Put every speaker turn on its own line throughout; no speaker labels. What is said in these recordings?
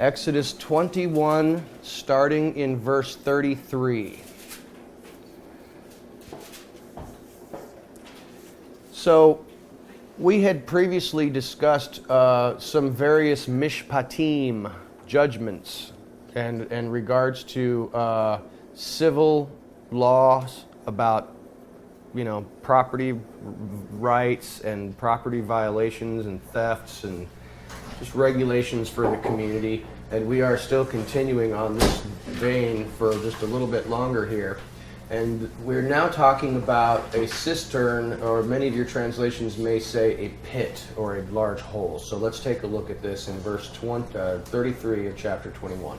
Exodus 21, starting in verse 33. So, we had previously discussed some various mishpatim, judgments, and in regards to civil laws about, property rights and property violations and thefts and just regulations for the community. And we are still continuing on this vein for just a little bit longer here. And we're now talking about a cistern, or many of your translations may say a pit or a large hole. So let's take a look at this in verse 33 of chapter 21.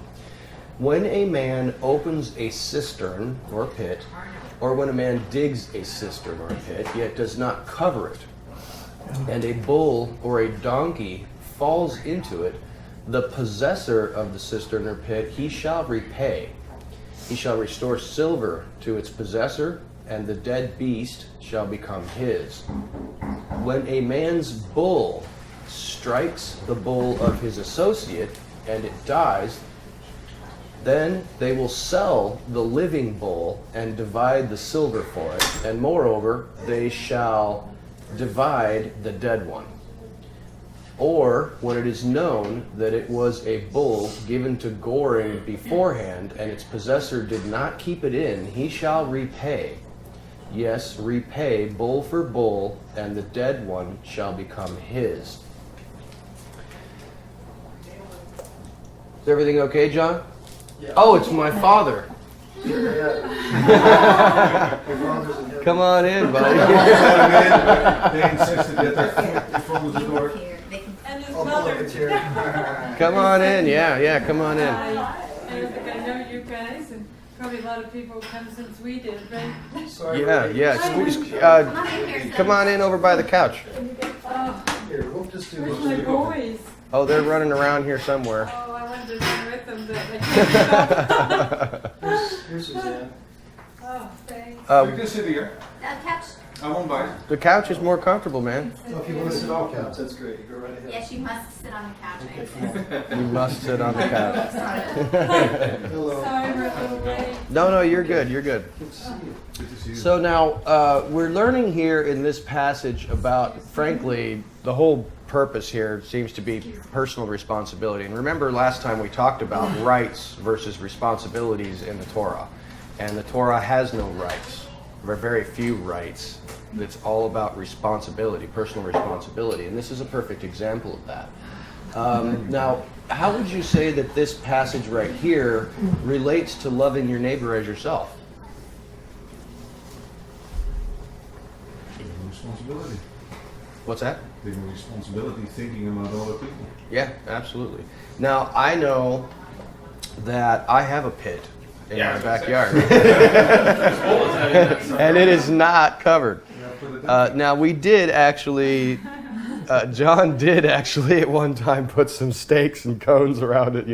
When a man opens a cistern or pit, or when a man digs a cistern or a pit, yet does not cover it, and a bull or a donkey falls into it, the possessor of the cistern or pit, he shall repay. He shall restore silver to its possessor, and the dead beast shall become his. When a man's bull strikes the bull of his associate, and it dies, then they will sell the living bull and divide the silver for it, and moreover, they shall divide the dead one. Or when it is known that it was a bull given to goring beforehand, and its possessor did not keep it in, he shall repay. Yes, repay bull for bull, and the dead one shall become his. Is everything okay, John?
Yeah.
Oh, it's my father. Come on in, buddy.
They insisted that they followed the door.
And his mother.
Come on in, yeah, come on in.
I don't think I know you guys, and probably a lot of people come since we did, right?
Sorry.
Yeah. Come on in over by the couch.
Oh,
Here, we'll just do
where's
this.
my boys?
Oh, they're running around here somewhere.
Oh, I wanted to run with them, but I can't keep up.
Here's Suzanne.
Oh, thanks.
You can sit here.
Catch?
I won't bite.
The couch is more comfortable, man.
Oh, if you want to sit on couch, that's great. Go right ahead.
Yes, you must sit on the couch.
Okay, fine.
You must sit on the couch.
Hello.
Sorry we're a little late.
No, you're good.
Good to see you.
Good to see you.
So now, we're learning here in this passage about, frankly, the whole purpose here seems to be personal responsibility. And remember last time we talked about rights versus responsibilities in the Torah. And the Torah has no rights. There are very few rights. It's all about responsibility, personal responsibility. And this is a perfect example of that. Now, how would you say that this passage right here relates to loving your neighbor as yourself?
Taking responsibility.
What's that?
Taking responsibility, thinking about other people.
Yeah, absolutely. Now, I know that I have a pit in my backyard. And it is not covered. Now, we did actually, John did actually at one time put some stakes and cones around it,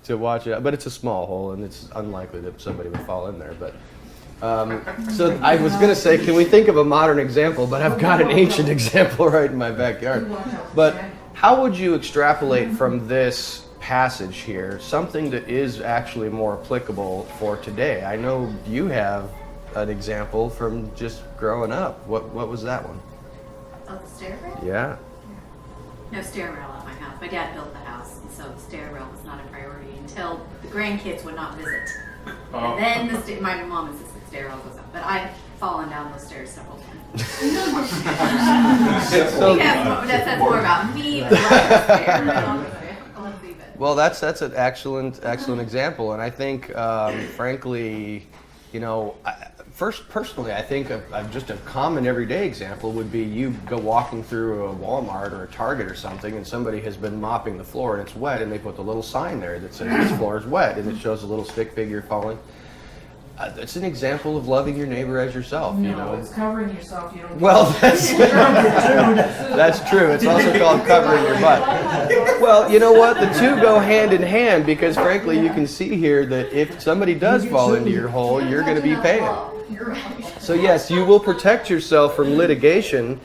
to watch it. But it's a small hole, and it's unlikely that somebody would fall in there. But so I was going to say, can we think of a modern example? But I've got an ancient example right in my backyard. But how would you extrapolate from this passage here something that is actually more applicable for today? I know you have an example from just growing up. What was that one?
Oh, the stair rail?
Yeah.
No stair rail at my house. My dad built the house, and so the stair rail was not a priority until the grandkids would not visit. And then my mom insisted the stair rail goes up. But I've fallen down those stairs several times.
So,
That's more about me than the stair. Let's leave it.
well, that's an excellent example, and I think, frankly, personally, I think just a common everyday example would be you go walking through a Walmart or a Target or something, and somebody has been mopping the floor and it's wet, and they put the little sign there that says this floor is wet, and it shows a little stick figure falling. It's an example of loving your neighbor as yourself.
No, it's covering yourself. You don't.
Well, that's true. It's also called covering your butt. Well, you know what? The two go hand in hand because, frankly, you can see here that if somebody does fall into your hole, you're going to be paying. So yes, you will protect yourself from litigation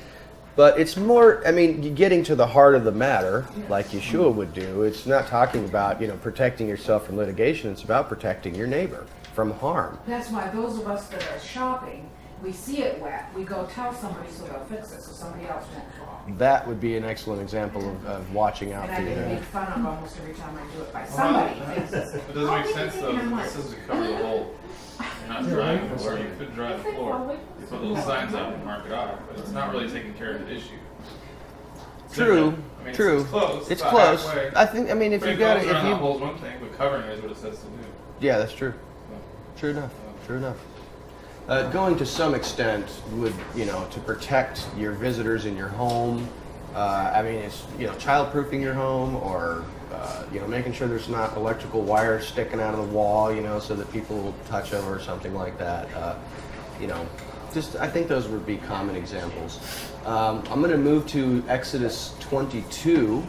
But it's more, I mean, getting to the heart of the matter, like Yeshua would do. It's not talking about, protecting yourself from litigation. It's about protecting your neighbor from harm.
That's why those of us that are shopping, we see it wet, we go tell somebody so they'll fix it, so somebody else won't fall.
That would be an excellent example of watching out
And
for
I
your
get made fun of almost every time I do it by somebody.
It doesn't make sense though. This doesn't cover the whole. You're not drying the floor. You could dry the floor. You put little signs up and mark it off, but it's not really taking care of the issue.
True.
I mean,
True.
It's close.
It's
about
close.
halfway.
I think. I mean, if you
Putting
got
gloves
it, if
around the
you.
hole's one thing, but covering it is what it says to do.
Yeah, that's true. True enough. True enough. Going to some extent would, to protect your visitors in your home. I mean, it's, childproofing your home, or, making sure there's not electrical wires sticking out of the wall, so that people will touch them or something like that. I think those would be common examples. I'm going to move to Exodus 22,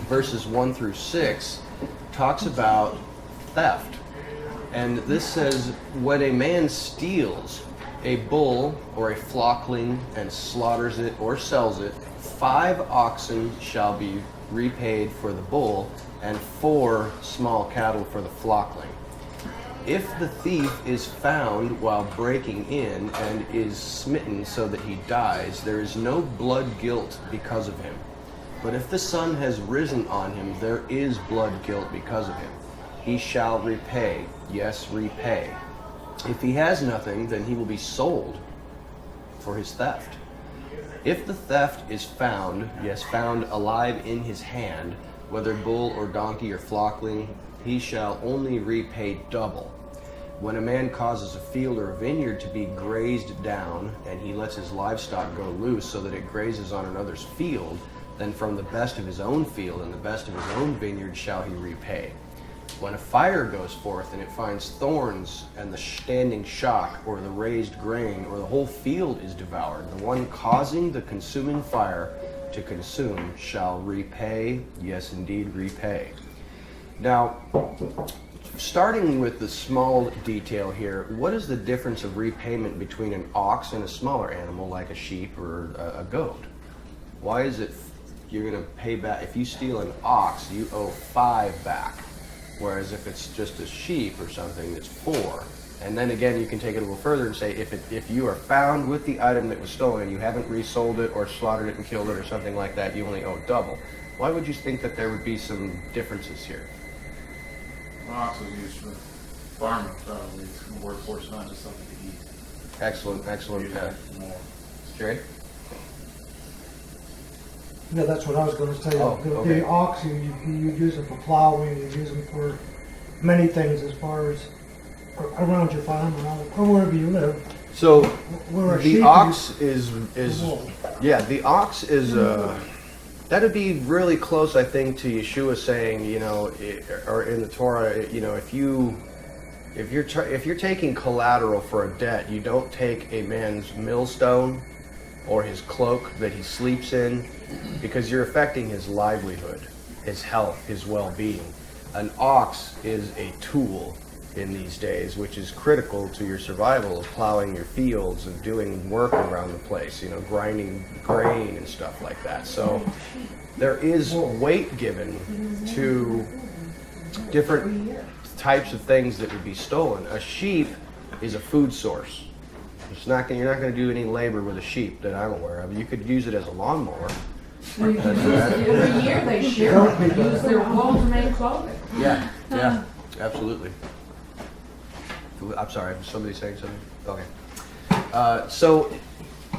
verses 1 through 6, talks about theft. And this says, when a man steals a bull or a flockling and slaughters it or sells it, 5 oxen shall be repaid for the bull, and 4 small cattle for the flockling. If the thief is found while breaking in and is smitten so that he dies, there is no blood guilt because of him. But if the sun has risen on him, there is blood guilt because of him. He shall repay, yes, repay. If he has nothing, then he will be sold for his theft. If the theft is found, yes, found alive in his hand, whether bull or donkey or flockling, he shall only repay double. When a man causes a field or a vineyard to be grazed down, and he lets his livestock go loose so that it grazes on another's field, then from the best of his own field and the best of his own vineyard shall he repay. When a fire goes forth and it finds thorns and the standing shock or the raised grain or the whole field is devoured, the one causing the consuming fire to consume shall repay, yes indeed repay. Now, starting with the small detail here, what is the difference of repayment between an ox and a smaller animal like a sheep or a goat? Why is it you're going to pay back? If you steal an ox, you owe 5 back. Whereas if it's just a sheep or something, it's 4. And then again, you can take it a little further and say, if you are found with the item that was stolen and you haven't resold it or slaughtered it and killed it or something like that, you only owe double. Why would you think that there would be some differences here?
Ox was used for farming, probably. It's a workforce, not just something to eat.
Excellent.
More.
Jerry?
Yeah, that's what I was gonna say.
Oh, okay.
The ox, you use them for plowing, you use them for many things as far as around your farm or wherever you live.
So
Where a
the
sheep
ox is
wool.
yeah, the ox is that'd be really close, I think, to Yeshua saying, or in the Torah, if you're taking collateral for a debt, you don't take a man's millstone or his cloak that he sleeps in, because you're affecting his livelihood, his health, his well-being. An ox is a tool in these days, which is critical to your survival of plowing your fields and doing work around the place, grinding grain and stuff like that. So there is weight given to different types of things that would be stolen. A sheep is a food source. You're not going to do any labor with a sheep that I'm aware of. You could use it as a lawnmower.
Every year they shear it, they use their wool to make clothing.
Yeah, absolutely. I'm sorry, was somebody saying something? Okay. So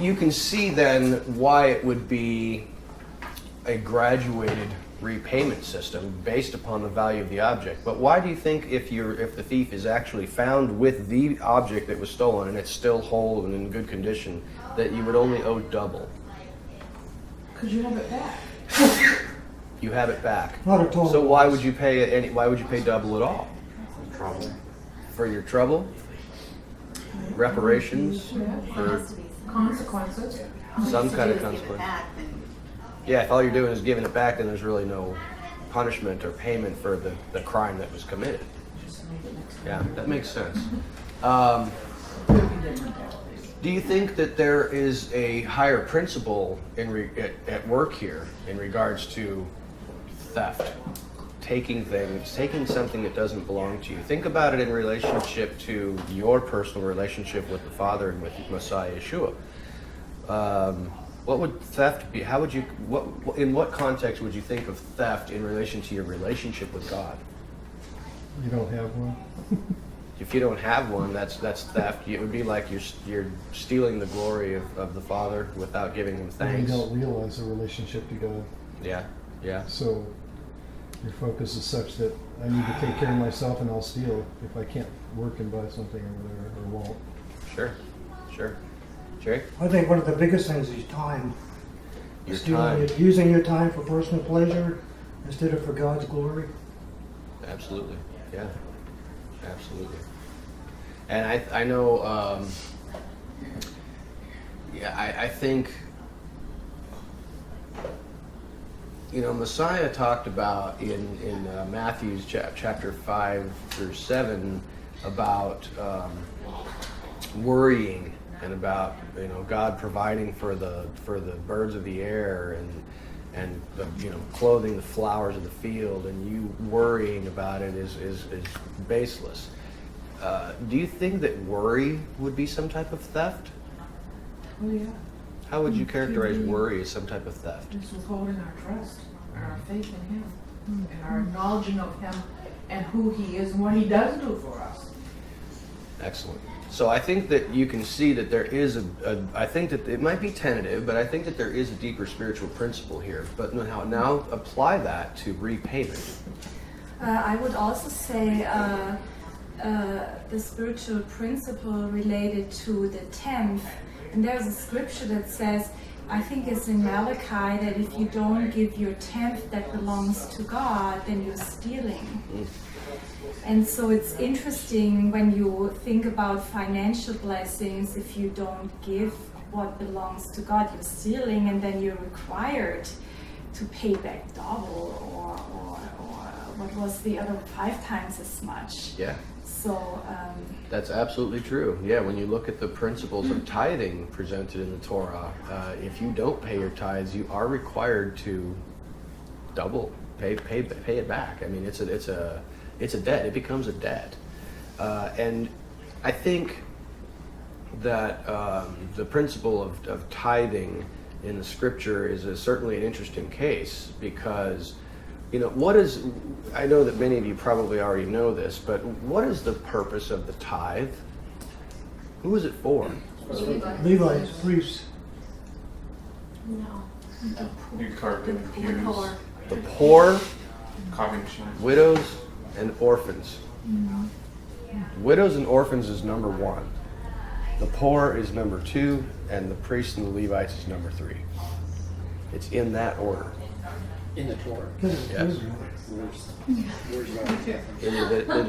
you can see then why it would be a graduated repayment system based upon the value of the object. But why do you think if the thief is actually found with the object that was stolen and it's still whole and in good condition, that you would only owe double?
Because you have it back.
You have it back.
Not a total
So why
loss.
would you pay why would you pay double at all?
Trouble.
For your trouble? Reparations?
There
For
has to be
Consequences.
some kind of
Give it
consequence?
back, then
Yeah, if all you're doing is giving it back, then there's really no punishment or payment for the crime that was committed.
Just make it next
Yeah, that makes sense. Do you think that there is a higher principle at work here in regards to theft? Taking something that doesn't belong to you. Think about it in relationship to your personal relationship with the Father and with Messiah Yeshua. What would theft be? How would you? In what context would you think of theft in relation to your relationship with God?
You don't have one?
If you don't have one, that's theft. It would be like you're stealing the glory of the Father without giving Him
You
thanks.
don't realize the relationship to God.
Yeah.
So your focus is such that I need to take care of myself and I'll steal if I can't work and buy something or whatever, or won't.
Sure. Jerry?
I think one of the biggest things is time.
Your
Stealing
time.
it, using your time for personal pleasure instead of for God's glory.
Absolutely. Yeah. Absolutely. And I know, I think, Messiah talked about in Matthew's chapter 5 through 7 about worrying and about God providing for the birds of the air and the, clothing the flowers of the field, and you worrying about it is baseless. Do you think that worry would be some type of theft?
Oh, yeah.
How would you characterize worry as some type of theft?
It's withholding our trust and our faith in Him and our acknowledging of Him and who He is and what He does do for us.
Excellent. So I think that you can see that there is I think that it might be tentative, but I think that there is a deeper spiritual principle here. But now apply that to repayment.
I would also say the spiritual principle related to the tenth. And there's a scripture that says, I think it's in Malachi, that if you don't give your tenth that belongs to God, then you're stealing. And so it's interesting when you think about financial blessings, if you don't give what belongs to God, you're stealing, and then you're required to pay back double or what was the other 5 times as much.
Yeah.
So
That's absolutely true. Yeah, when you look at the principles of tithing presented in the Torah, if you don't pay your tithes, you are required to double pay it back. I mean, it's a debt. It becomes a debt, and I think that the principle of tithing in the Scripture is certainly an interesting case because. I know that many of you probably already know this, but what is the purpose of the tithe? Who is it for?
Levites, priests.
No.
New carpet,
The
pews,
poor.
The poor,
coffee machine.
widows, and orphans. Widows and orphans is number 1. The poor is number 2, and the priests and the Levites is number 3. It's in that order.
In the Torah.
Yes.
Where's that?
In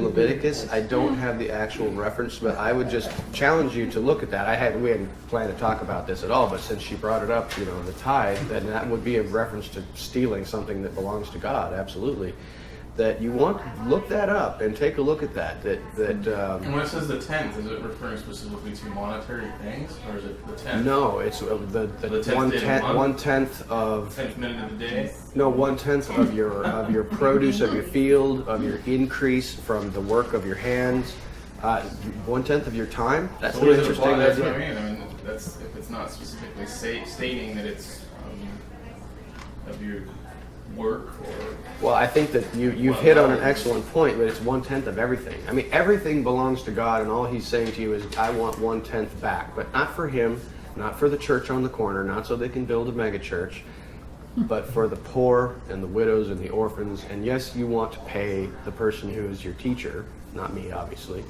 Leviticus, I don't have the actual reference, but I would just challenge you to look at that. We hadn't planned to talk about this at all, but since she brought it up, the tithe, then that would be a reference to stealing something that belongs to God. Absolutely. That you want to look that up and take a look at that.
And when it says the tenth, is it referring specifically to monetary things, or is it the tenth?
No, it's the 1/10 of
10th minute of the day.
no 1/10 of your produce of your field, of your increase from the work of your hands, 1/10 of your time. That's
So
an
what does it
interesting
apply? That's what I
idea.
mean. I mean, that's if it's not specifically stating that it's of your work or.
Well, I think that you've hit on an excellent point, but it's 1/10 of everything. I mean, everything belongs to God, and all He's saying to you is, I want 1/10 back, but not for Him, not for the church on the corner, not so they can build a mega church, but for the poor and the widows and the orphans. And yes, you want to pay the person who is your teacher, not me, obviously.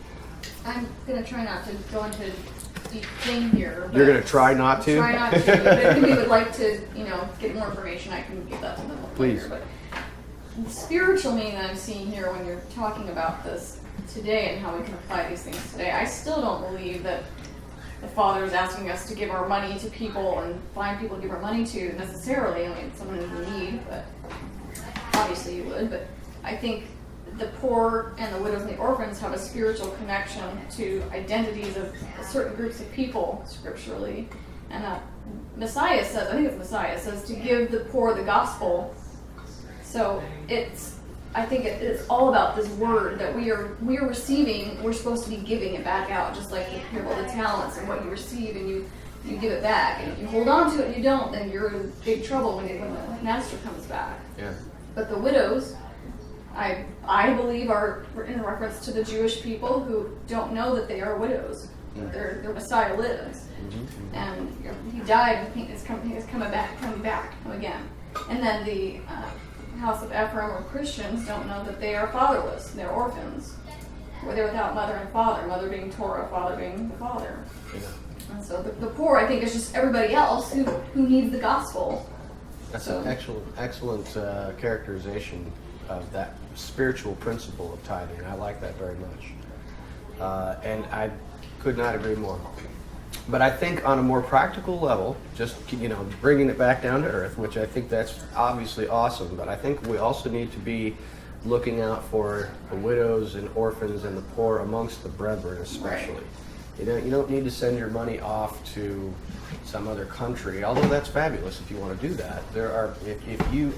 I'm gonna try not to go into deep thing here.
You're going to try not to?
Try not to. But if we would like to, get more information, I can give that to them
Please.
later. But the spiritual meaning that I'm seeing here when you're talking about this today and how we can apply these things today, I still don't believe that the Father is asking us to give our money to people and find people to give our money to necessarily. I mean, someone in need, but obviously you would. But I think the poor and the widows and the orphans have a spiritual connection to identities of certain groups of people scripturally. And Messiah says, I think it's Messiah, says to give the poor the gospel. So I think it's all about this word that we are receiving. We're supposed to be giving it back out, just like the parable of the talents, and what you receive and you give it back. And if you hold on to it and you don't, then you're in big trouble when the master comes back.
Yeah.
But the widows, I believe, are in reference to the Jewish people who don't know that they are widows. Their Messiah lives, and he died. He's coming back again. And then the house of Ephraim or Christians don't know that they are fatherless. They're orphans, where they're without mother and father. Mother being Torah, father being the father.
Yeah.
And so the poor, I think, is just everybody else who needs the gospel.
That's an excellent characterization of that spiritual principle of tithing. I like that very much. And I could not agree more. But I think on a more practical level, just bringing it back down to earth, which I think that's obviously awesome, but I think we also need to be looking out for the widows and orphans and the poor amongst the brethren especially. Right. You don't need to send your money off to some other country, although that's fabulous if you want to do that.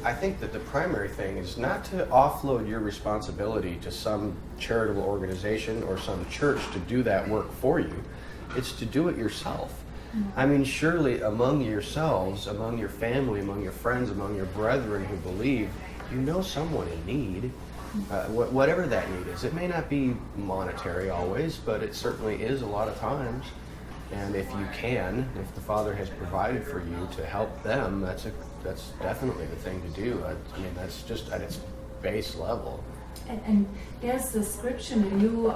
I think that the primary thing is not to offload your responsibility to some charitable organization or some church to do that work for you. It's to do it yourself. I mean, surely among yourselves, among your family, among your friends, among your brethren who believe, you know someone in need, whatever that need is. It may not be monetary always, but it certainly is a lot of times. And if the Father has provided for you to help them, that's definitely the thing to do. I mean, that's just at its base level.
And there's the scripture in the New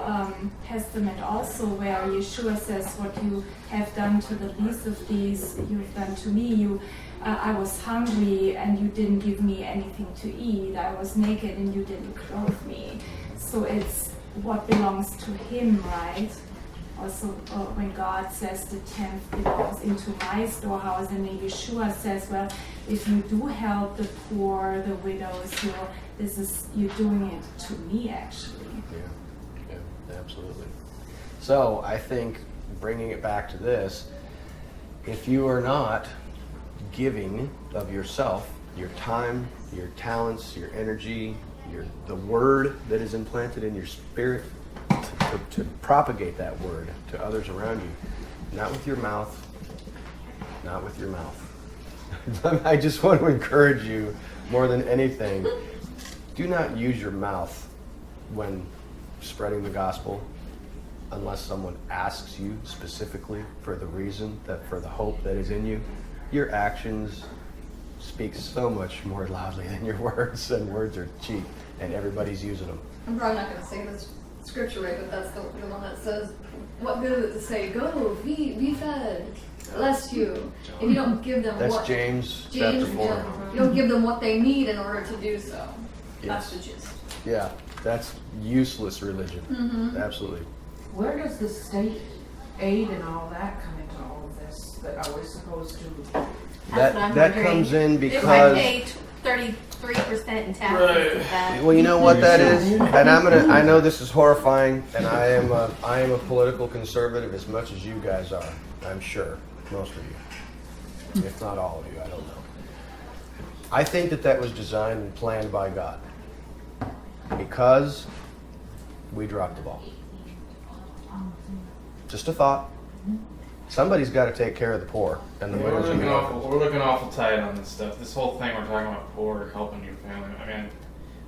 Testament also where Yeshua says, what you have done to the least of these, you have done to me. I was hungry and you didn't give me anything to eat. I was naked and you didn't clothe me. So it's what belongs to him, right? Also, when God says the 10th belongs into my storehouse, and then Yeshua says, well, if you do help the poor, the widows, you're doing it to me, actually.
Yeah, absolutely. So I think, bringing it back to this, if you are not giving of yourself, your time, your talents, your energy, the word that is implanted in your spirit, to propagate that word to others around you, not with your mouth, I just want to encourage you more than anything, do not use your mouth when spreading the gospel unless someone asks you specifically for the reason, for the hope that is in you. Your actions speak so much more loudly than your words, and words are cheap, and everybody's using them.
I'm probably not going to say this scripture right, but that's the one that says, what good is it to say, go, be fed, bless you, if you don't give them
That's James chapter 4.
You don't give them what they need in order to do so.
Yes.
That's the gist.
Yeah, that's useless religion.
Mm-hmm.
Absolutely.
Where does the state aid and all that come into all of this? That are we supposed to?
That comes in because.
If I pay 33% in taxes, is that?
Well, you know what that is, and I know this is horrifying, and I am a political conservative as much as you guys are. I'm sure, most of you, if not all of you. I don't know. I think that was designed and planned by God because we dropped the ball. Just a thought. Somebody's got to take care of the poor and the widows and the orphans.
We're looking awful tight on this stuff. This whole thing we're talking about poor, helping your family. I mean,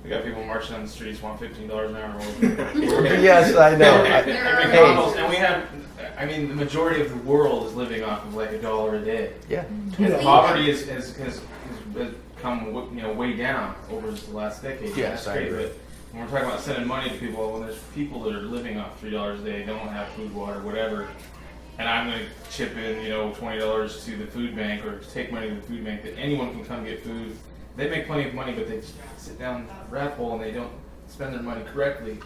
we got people marching on the streets want $15 an hour.
Yes, I know.
And we have, I mean, the majority of the world is living off of like $1 a day.
Yeah.
And poverty has come way down over the last decade.
Yes, I agree.
But when we're talking about sending money to people, when there's people that are living off $3 a day, don't have food, water, whatever, and I'm going to chip in, $20 to the food bank or take money to the food bank that anyone can come get food. They make plenty of money, but they just sit down in the rat hole and they don't spend their money correctly.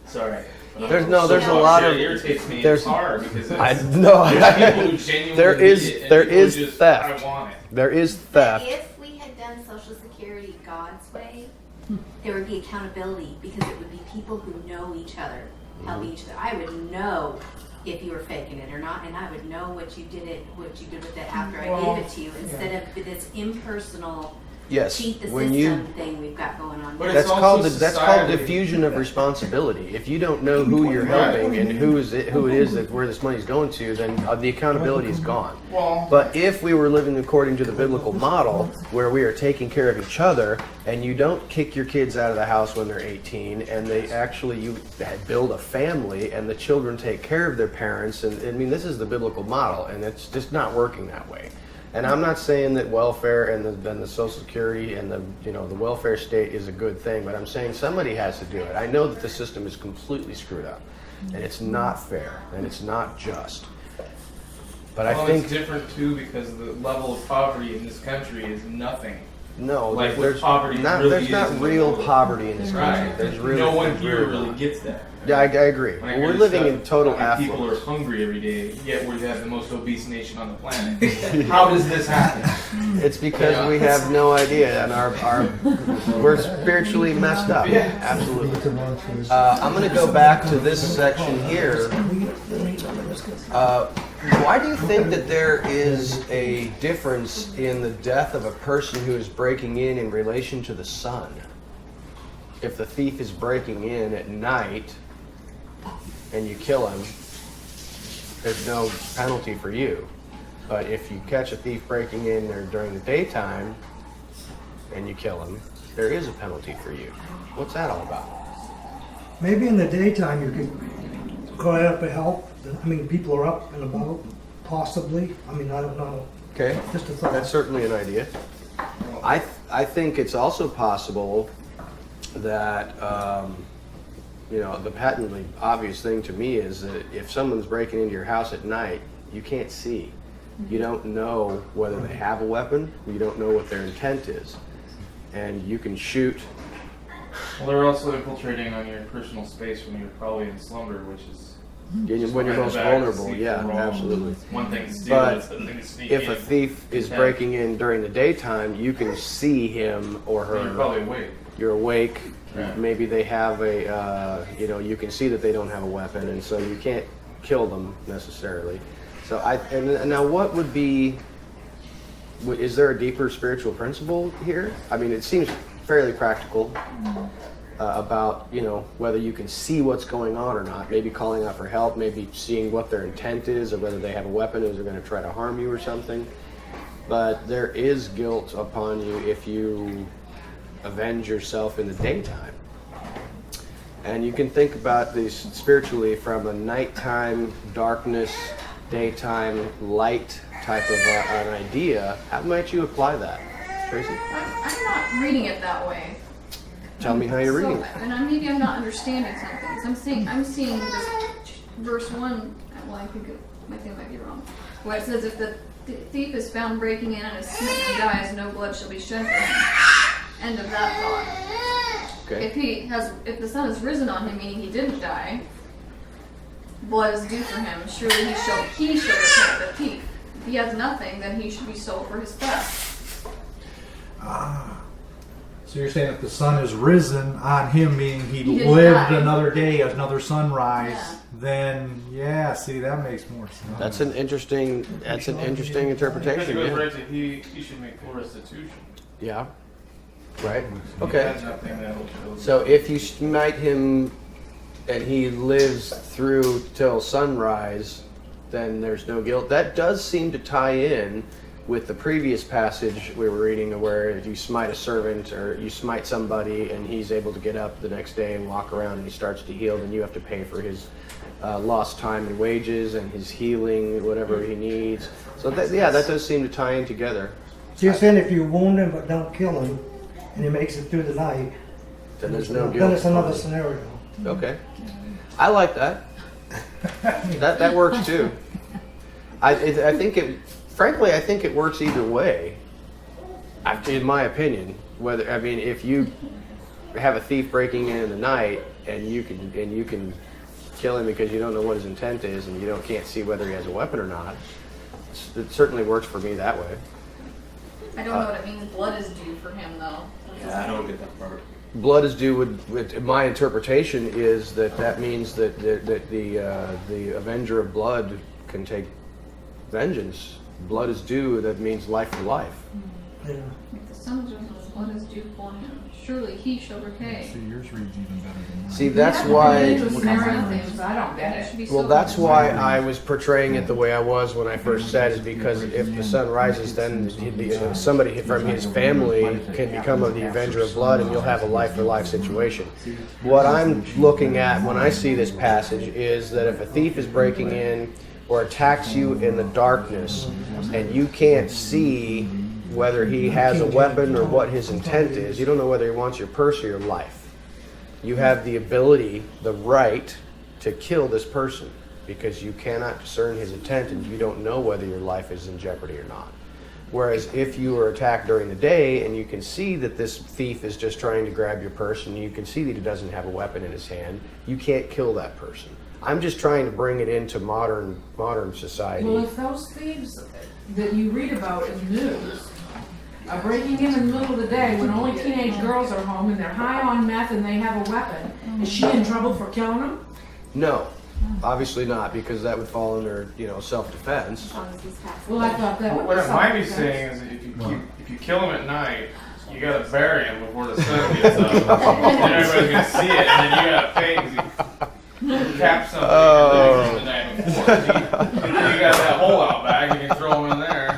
Sorry.
There's a lot of.
It irritates me. It's hard because people who genuinely
there is
theft. I want it.
There is theft.
If we had done Social Security God's way, there would be accountability because it would be people who know each other, help each other. I would know if you were faking it or not, and I would know what you did with it after I gave it to you, instead of this impersonal
Yes,
cheat the
when
system
you
thing we've got going on.
But
now.
it's
that's called
also
that's called
society.
diffusion of responsibility. If you don't know who you're helping and who it is that where this money's going to, then the accountability is gone.
Well,
But if we were living according to the biblical model, where we are taking care of each other, and you don't kick your kids out of the house when they're 18, and you build a family, and the children take care of their parents, and I mean, this is the biblical model, and it's just not working that way. And I'm not saying that welfare and the Social Security and the welfare state is a good thing, but I'm saying somebody has to do it. I know that the system is completely screwed up, and it's not fair, and it's not just. But I think
it's different too because the level of poverty in this country is nothing.
no,
Like what
there's
poverty
not
really
there's
is
not
in the
real
world.
poverty in this country.
Right.
There's really
No one
there's
here
really
really
not.
gets that.
Yeah, I agree.
When I
We're
hear
living
stuff
in total
about People are
affluence.
hungry every day, yet we have the most obese nation on the planet. How does this happen?
It's because we have no idea, and we're spiritually messed up.
Yeah.
Absolutely.
Eat the wrong food.
I'm going to go back to this section here. Why do you think that there is a difference in the death of a person who is breaking in relation to the sun? If the thief is breaking in at night and you kill him, there's no penalty for you. But if you catch a thief breaking in there during the daytime and you kill him, there is a penalty for you. What's that all about?
Maybe in the daytime you could go out to help. I mean, people are up and about, possibly. I mean, I don't know.
Okay,
Just a thought.
that's certainly an idea. I think it's also possible that the patently obvious thing to me is that if someone's breaking into your house at night, you can't see. You don't know whether they have a weapon. You don't know what their intent is, and you can shoot.
Well, they're also infiltrating on your personal space when you're probably in slumber, which is
When you're most vulnerable, yeah, absolutely.
One thing to steal,
But
it's the thing to sneak
if
in.
a thief is
Yeah.
breaking in during the daytime, you can see him or her.
You're probably awake.
You're awake.
Yeah.
Maybe they have you can see that they don't have a weapon, and so you can't kill them necessarily. So and now what would be? Is there a deeper spiritual principle here? I mean, it seems fairly practical. About whether you can see what's going on or not, maybe calling out for help, maybe seeing what their intent is, or whether they have a weapon, or they're going to try to harm you or something. But there is guilt upon you if you avenge yourself in the daytime. And you can think about these spiritually from a nighttime darkness, daytime light type of an idea. How might you apply that, Tracy?
I'm not reading it that way.
Tell me how you're reading it.
And maybe I'm not understanding something. 'Cause I'm seeing this verse 1. Well, I think I might be wrong. Where it says, "If the thief is found breaking in and is smitten and dies, no blood shall be shed for him." End of that thought.
Okay.
If the sun has risen on him, meaning he didn't die, blood is due for him. Surely he shall repay the thief. If he has nothing, then he should be sold for his theft.
So you're saying if the sun is risen on him, meaning he
He didn't
lived
die.
another day, another sunrise,
Yeah.
then see, that makes more sense.
That's an interesting interpretation.
Because it goes
Yeah.
right to he should make full restitution.
Yeah. Right.
He
Okay.
has nothing that will show.
So if you smite him and he lives through till sunrise, then there's no guilt. That does seem to tie in with the previous passage we were reading, where you smite a servant or you smite somebody and he's able to get up the next day and walk around and he starts to heal, then you have to pay for his lost time and wages and his healing, whatever he needs. So that does seem to tie in together.
So you're saying if you wound him but don't kill him, and he makes it through the night,
Then there's no guilt.
then it's another scenario.
Okay. I like that. That works too. I think it works either way. In my opinion, if you have a thief breaking in the night and you can kill him because you don't know what his intent is and you can't see whether he has a weapon or not, it certainly works for me that way.
I don't know what it means blood is due for him, though.
Yeah, I don't get that part.
blood is due with my interpretation is that means that the avenger of blood can take vengeance. Blood is due, that means life for life.
Yeah.
If the son of justice, blood is due for him. Surely he shall repay.
See, yours reads even better than mine.
See, that's
Yeah,
why.
into a scenario things, I don't get
It should
it.
be
Well,
so
that's
much
why
more.
I was portraying it the way I was when I first said it, because if the sun rises, then somebody from his family can become the avenger of blood, and you'll have a life-for-life situation. What I'm looking at when I see this passage is that if a thief is breaking in or attacks you in the darkness, and you can't see whether he has a weapon or what his intent is, you don't know whether he wants your purse or your life. You have the ability, the right, to kill this person because you cannot discern his intent and you don't know whether your life is in jeopardy or not. Whereas if you are attacked during the day and you can see that this thief is just trying to grab your purse and you can see that he doesn't have a weapon in his hand, you can't kill that person. I'm just trying to bring it into modern society.
Well, if those thieves that you read about in the news are breaking in the middle of the day when only teenage girls are home and they're high on meth and they have a weapon, is she in trouble for killing them?
No, obviously not, because that would fall under, self-defense.
As long as he's taxed.
Well, I thought that would
What
be
it might be
something.
saying is if you kill him at night, you gotta bury him before the sun gets up. Then everybody's gonna see it, and then you gotta pay because you capped something the night before. You got that hole out back, you can throw him in there.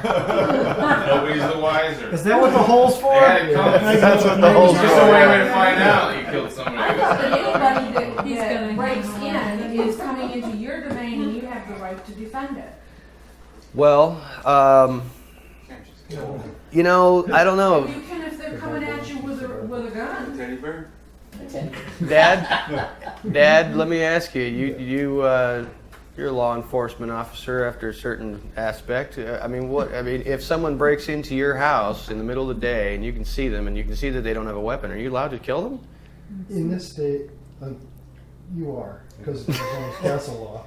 Nobody's the wiser.
Is that what the hole's for?
They had it coming.
That's what the hole's
It's just
for.
a way to find out that you killed somebody.
I thought that anybody
He's
that
gonna
breaks
come
in is coming into your domain and you have the right to defend it.
Well, I don't know.
You can if they're coming at you with a gun.
Teddy bear?
Dad, let me ask you. You're a law enforcement officer after a certain aspect. If someone breaks into your house in the middle of the day and you can see them and you can see that they don't have a weapon, are you allowed to kill them?
In this state, you are, because there's castle law.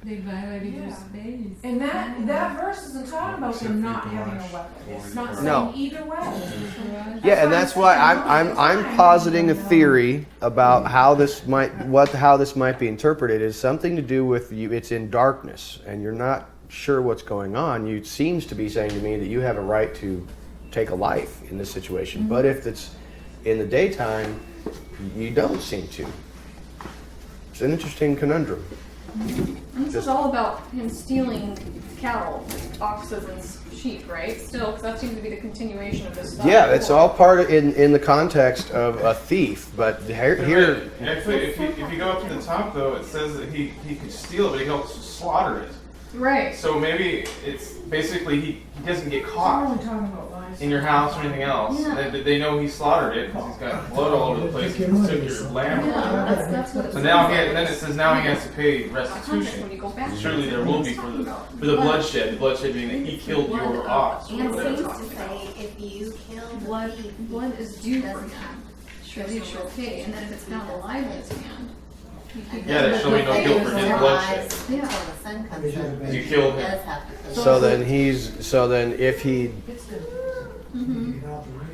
They violated your space.
And that verse isn't talking about them not having a weapon. It's not saying
No.
either way.
Yeah, and that's why I'm positing a theory about how this might be interpreted is something to do with you. It's in darkness, and you're not sure what's going on. You seems to be saying to me that you have a right to take a life in this situation, but if it's in the daytime, you don't seem to. It's an interesting conundrum.
And this is all about him stealing cattle, oxes and sheep, right? Still, because that seems to be the continuation of this stuff.
Yeah, it's all part of, in the context of a thief, but here
Actually, if you go up to the top though, it says that he could steal it, but he can also slaughter it.
Right.
So maybe it's basically he doesn't get
We're
caught
only talking about lies.
in your house or anything else.
Yeah.
They know he slaughtered it because he's got blood all over the place. He took your lamb.
Yeah, that's what it
So
says.
now then it says now he has to pay
Context when
restitution.
you go back.
Surely there will be for the bloodshed. The bloodshed being that he killed your ox. or
And
whatever.
seems to say if you kill
Blood,
the thief,
blood is due for
doesn't
him. Surely it shall pay, and then if it's found alive in his hand, you keep
Yeah, there's surely no guilt for his bloodshed.
until the sun comes up.
You killed
He
him.
does have to pay.
so then if he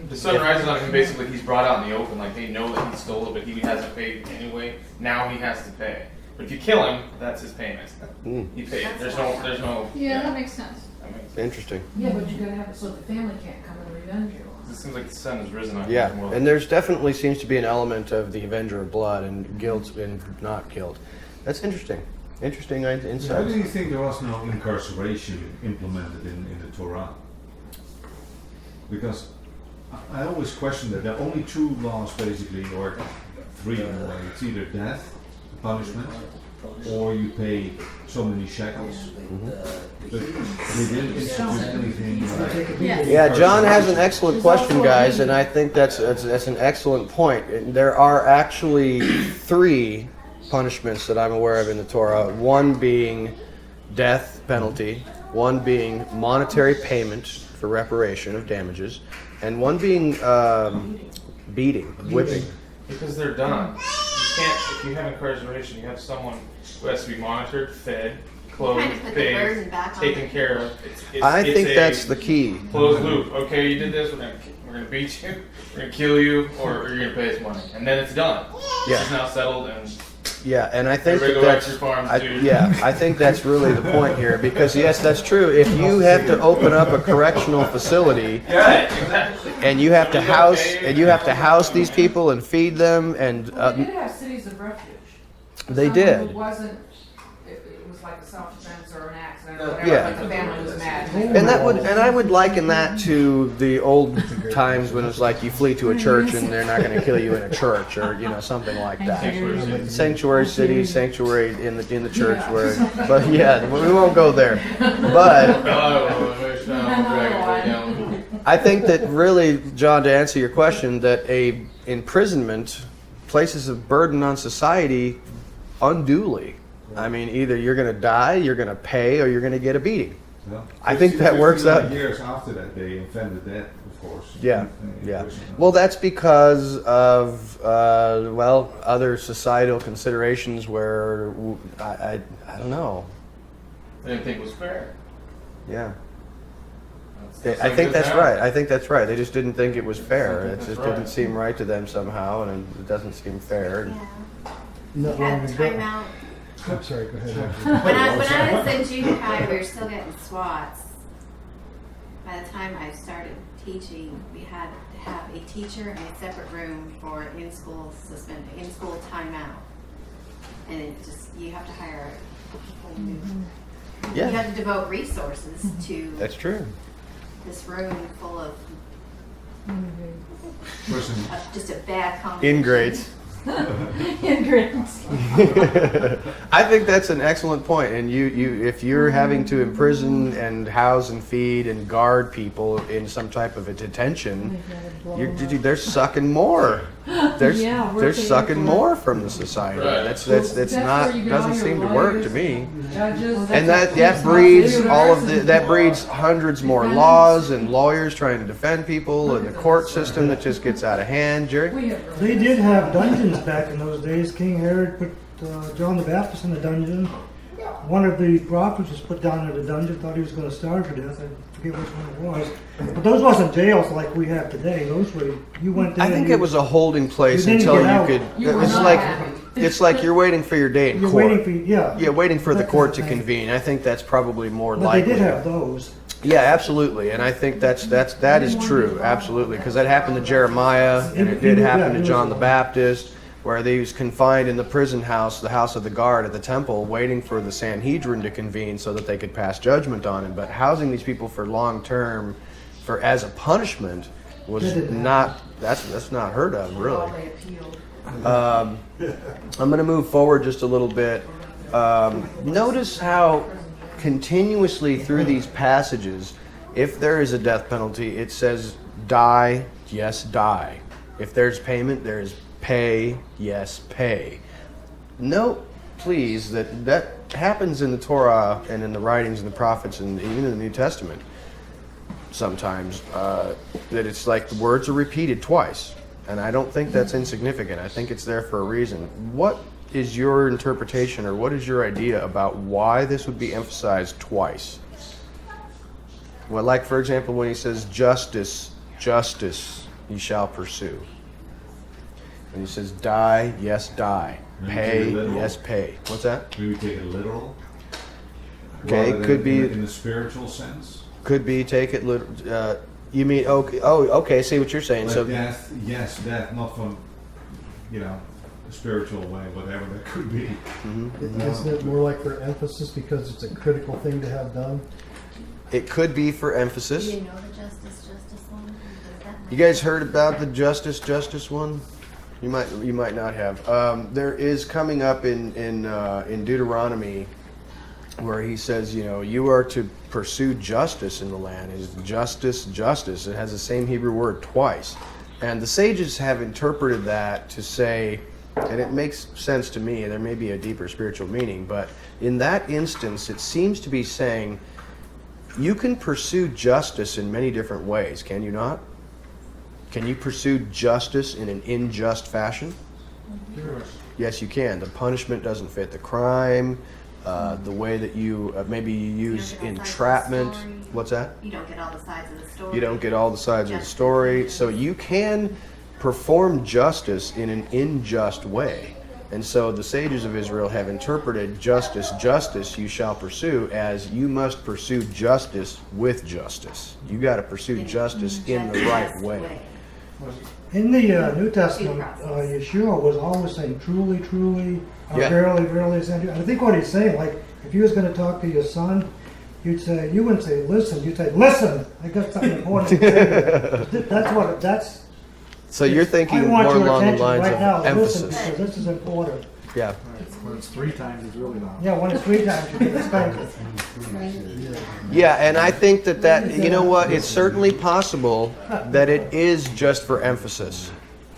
The sun rises on him. Basically, he's brought out in the open. Like they know that he stole it, but he hasn't paid anyway. Now he has to pay. But if you kill him, that's his payment. He paid. There's no.
Yeah, that makes sense.
That makes sense.
interesting.
Yeah, but you gotta have it so the family can't come and revenge you.
It seems like the sun has risen on
Yeah,
him. More
and there's definitely seems to be an element of the avenger of blood and guilt and not guilt. That's interesting. Interesting
How
insight.
do you think there was no incarceration implemented in the Torah? Because I always question that there are only two laws basically, or three in a way. It's either death, punishment, or you pay so many shekels. But they didn't institute anything like...
Yeah, John has an excellent question, guys, and I think that's an excellent point. There are actually three punishments that I'm aware of in the Torah. One being death penalty, one being monetary payment for reparation of damages, and one being beating, whipping.
Because they're done. You can't. If you have incarceration, you have someone who has to be monitored, fed, clothed,
Kind of put the burden
bathed,
back on
taken
them.
care of.
I think
a
that's the key.
closed loop. Okay, you did this. We're gonna beat you, we're gonna kill you, or you're gonna pay us money, and then it's done.
Yeah.
It's now settled, and
Yeah, and I think
everybody
that
go back to your farms,
I,
dude.
yeah, I think that's really the point here, because yes, that's true. If you have to open up a correctional facility
Yeah, exactly.
and you have to house these people and feed them, and
Well, they did have cities of refuge. For
They
someone
did.
Who wasn't, it was like a self-defense or an accident or whatever,
Yeah.
like the family was mad.
and I would liken that to the old times when it's like you flee to a church and they're not going to kill you in a church, or something like that. Sanctuary city, sanctuary in the church, where, but yeah, we won't go there. But I think that really, John, to answer your question, that a imprisonment places a burden on society unduly. I mean, either you're going to die, you're going to pay, or you're going to get a beating.
Yeah.
I think that works
59
out.
Years after that, they invented that, of course.
Yeah,
in
yeah.
prison.
Well, that's because of other societal considerations where I don't know.
I didn't think it was fair.
Yeah.
That's
I
like
think
this
that's
now.
right. I think that's right. They just didn't think it was fair. It
That's
just
right.
didn't seem right to them somehow, and it doesn't seem fair.
Yeah.
Not
We
long
had
ago.
timeout.
I'm sorry, go ahead.
When I was in junior high, we were still getting SWATs. By the time I started teaching, we had to have a teacher and a separate room for in-school timeout. And it just, you have to hire a whole new.
Yeah.
You have to devote resources to
That's true.
this room full of
Person,
just a bad combination.
Ingrates.
Ingredients.
I think that's an excellent point. And if you're having to imprison and house and feed and guard people in some type of a detention, they're sucking more.
Yeah, we're
They're
paying
sucking
for it.
more from the society.
Right.
That's
Well,
not
that's where you get all
doesn't
your
seem to work to
lawyers,
me.
Judges.
And that breeds that breeds hundreds more laws and lawyers trying to defend people, and the court system that just gets out of hand. Jerry?
We have
They did have dungeons back in those days. King Herod put John the Baptist in a dungeon. One of the prophets was put down in a dungeon, thought he was going to starve to death. I forget which one it was. But those wasn't jails like we have today. Those were, you went there.
I think it was a holding place
You didn't
until
get out.
you could.
You were
It's
not
like
happy.
it's like you're waiting for your day in
You're
court.
waiting for, yeah.
Yeah, waiting for the
That
court to
kind of thing.
convene. I think that's probably more
But
likely.
they did have those.
Yeah, absolutely, and I think that is true, absolutely, because that happened to Jeremiah, and it did happen to John the Baptist, where he was confined in the prison house, the house of the guard at the temple, waiting for the Sanhedrin to convene so that they could pass judgment on him. But housing these people for long term, for as a punishment, was not that's not heard of, really.
they appealed.
I'm going to move forward just a little bit. Notice how continuously through these passages, if there is a death penalty, it says die, yes, die. If there's payment, there is pay, yes, pay. Note, please, that happens in the Torah and in the writings and the prophets and even in the New Testament sometimes, that it's like the words are repeated twice. And I don't think that's insignificant. I think it's there for a reason. What is your interpretation, or what is your idea about why this would be emphasized twice? Well, like, for example, when he says justice, justice ye shall pursue. And he says die, yes, die.
Maybe
Pay,
take it literal.
yes, pay. What's that?
maybe take it literal.
Okay,
rather
could
than
be-
in a spiritual sense.
Could be take it literal. You mean, okay, okay, I see what you're saying.
Like
So
death, yes, death, not from, a spiritual way, whatever that could be.
Isn't it more like for emphasis because it's a critical thing to have done?
it could be for emphasis.
Do you know the justice one? Does that
You guys heard about the justice one? You might not have. There is coming up in Deuteronomy where he says, you are to pursue justice in the land. Is justice. It has the same Hebrew word twice, and the sages have interpreted that to say, and it makes sense to me. There may be a deeper spiritual meaning, but in that instance, it seems to be saying you can pursue justice in many different ways. Can you not? Can you pursue justice in an unjust fashion? Yes, you can. The punishment doesn't fit the crime. the way that you maybe you use
get all sides of the
entrapment.
story.
What's that?
You don't get all the sides of the story.
You don't get all the sides of the story, so you can perform justice in an unjust way. And so the sages of Israel have interpreted justice you shall pursue as you must pursue justice with justice. You got to pursue justice in the right way.
In the New Testament, Yeshua was always saying, truly, truly,
Yeah.
verily, verily, I send you. I think what he's saying, like, if you was going to talk to your son, you wouldn't say, listen, you'd say, listen, I got something important to say. That's
So you're thinking
I want
more
your
along the
attention
lines
right
of
now.
emphasis.
Listen, because this is important.
Yeah.
When it's 3 times, it's really not.
Yeah, when it's 3 times, you get excited.
Yeah, and I think that you know what, it's certainly possible that it is just for emphasis.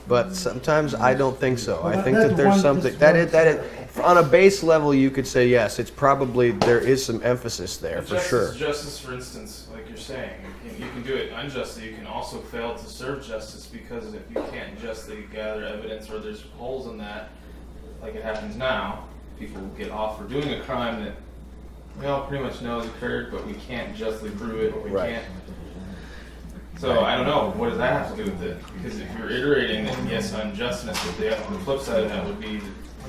But sometimes I don't think so. I think that there's something that is on a base level you could say yes, it's probably there is some emphasis there for sure.
Justice, for instance, like you're saying, you can do it unjustly. You can also fail to serve justice because if you can't justly gather evidence or there's holes in that, like it happens now, people get off for doing a crime that we all pretty much know has occurred, but we can't justly prove it. We
Right.
can't. So I don't know. What does that have to do with it? Because if you're iterating that yes, unjustness, but the flip side of that would be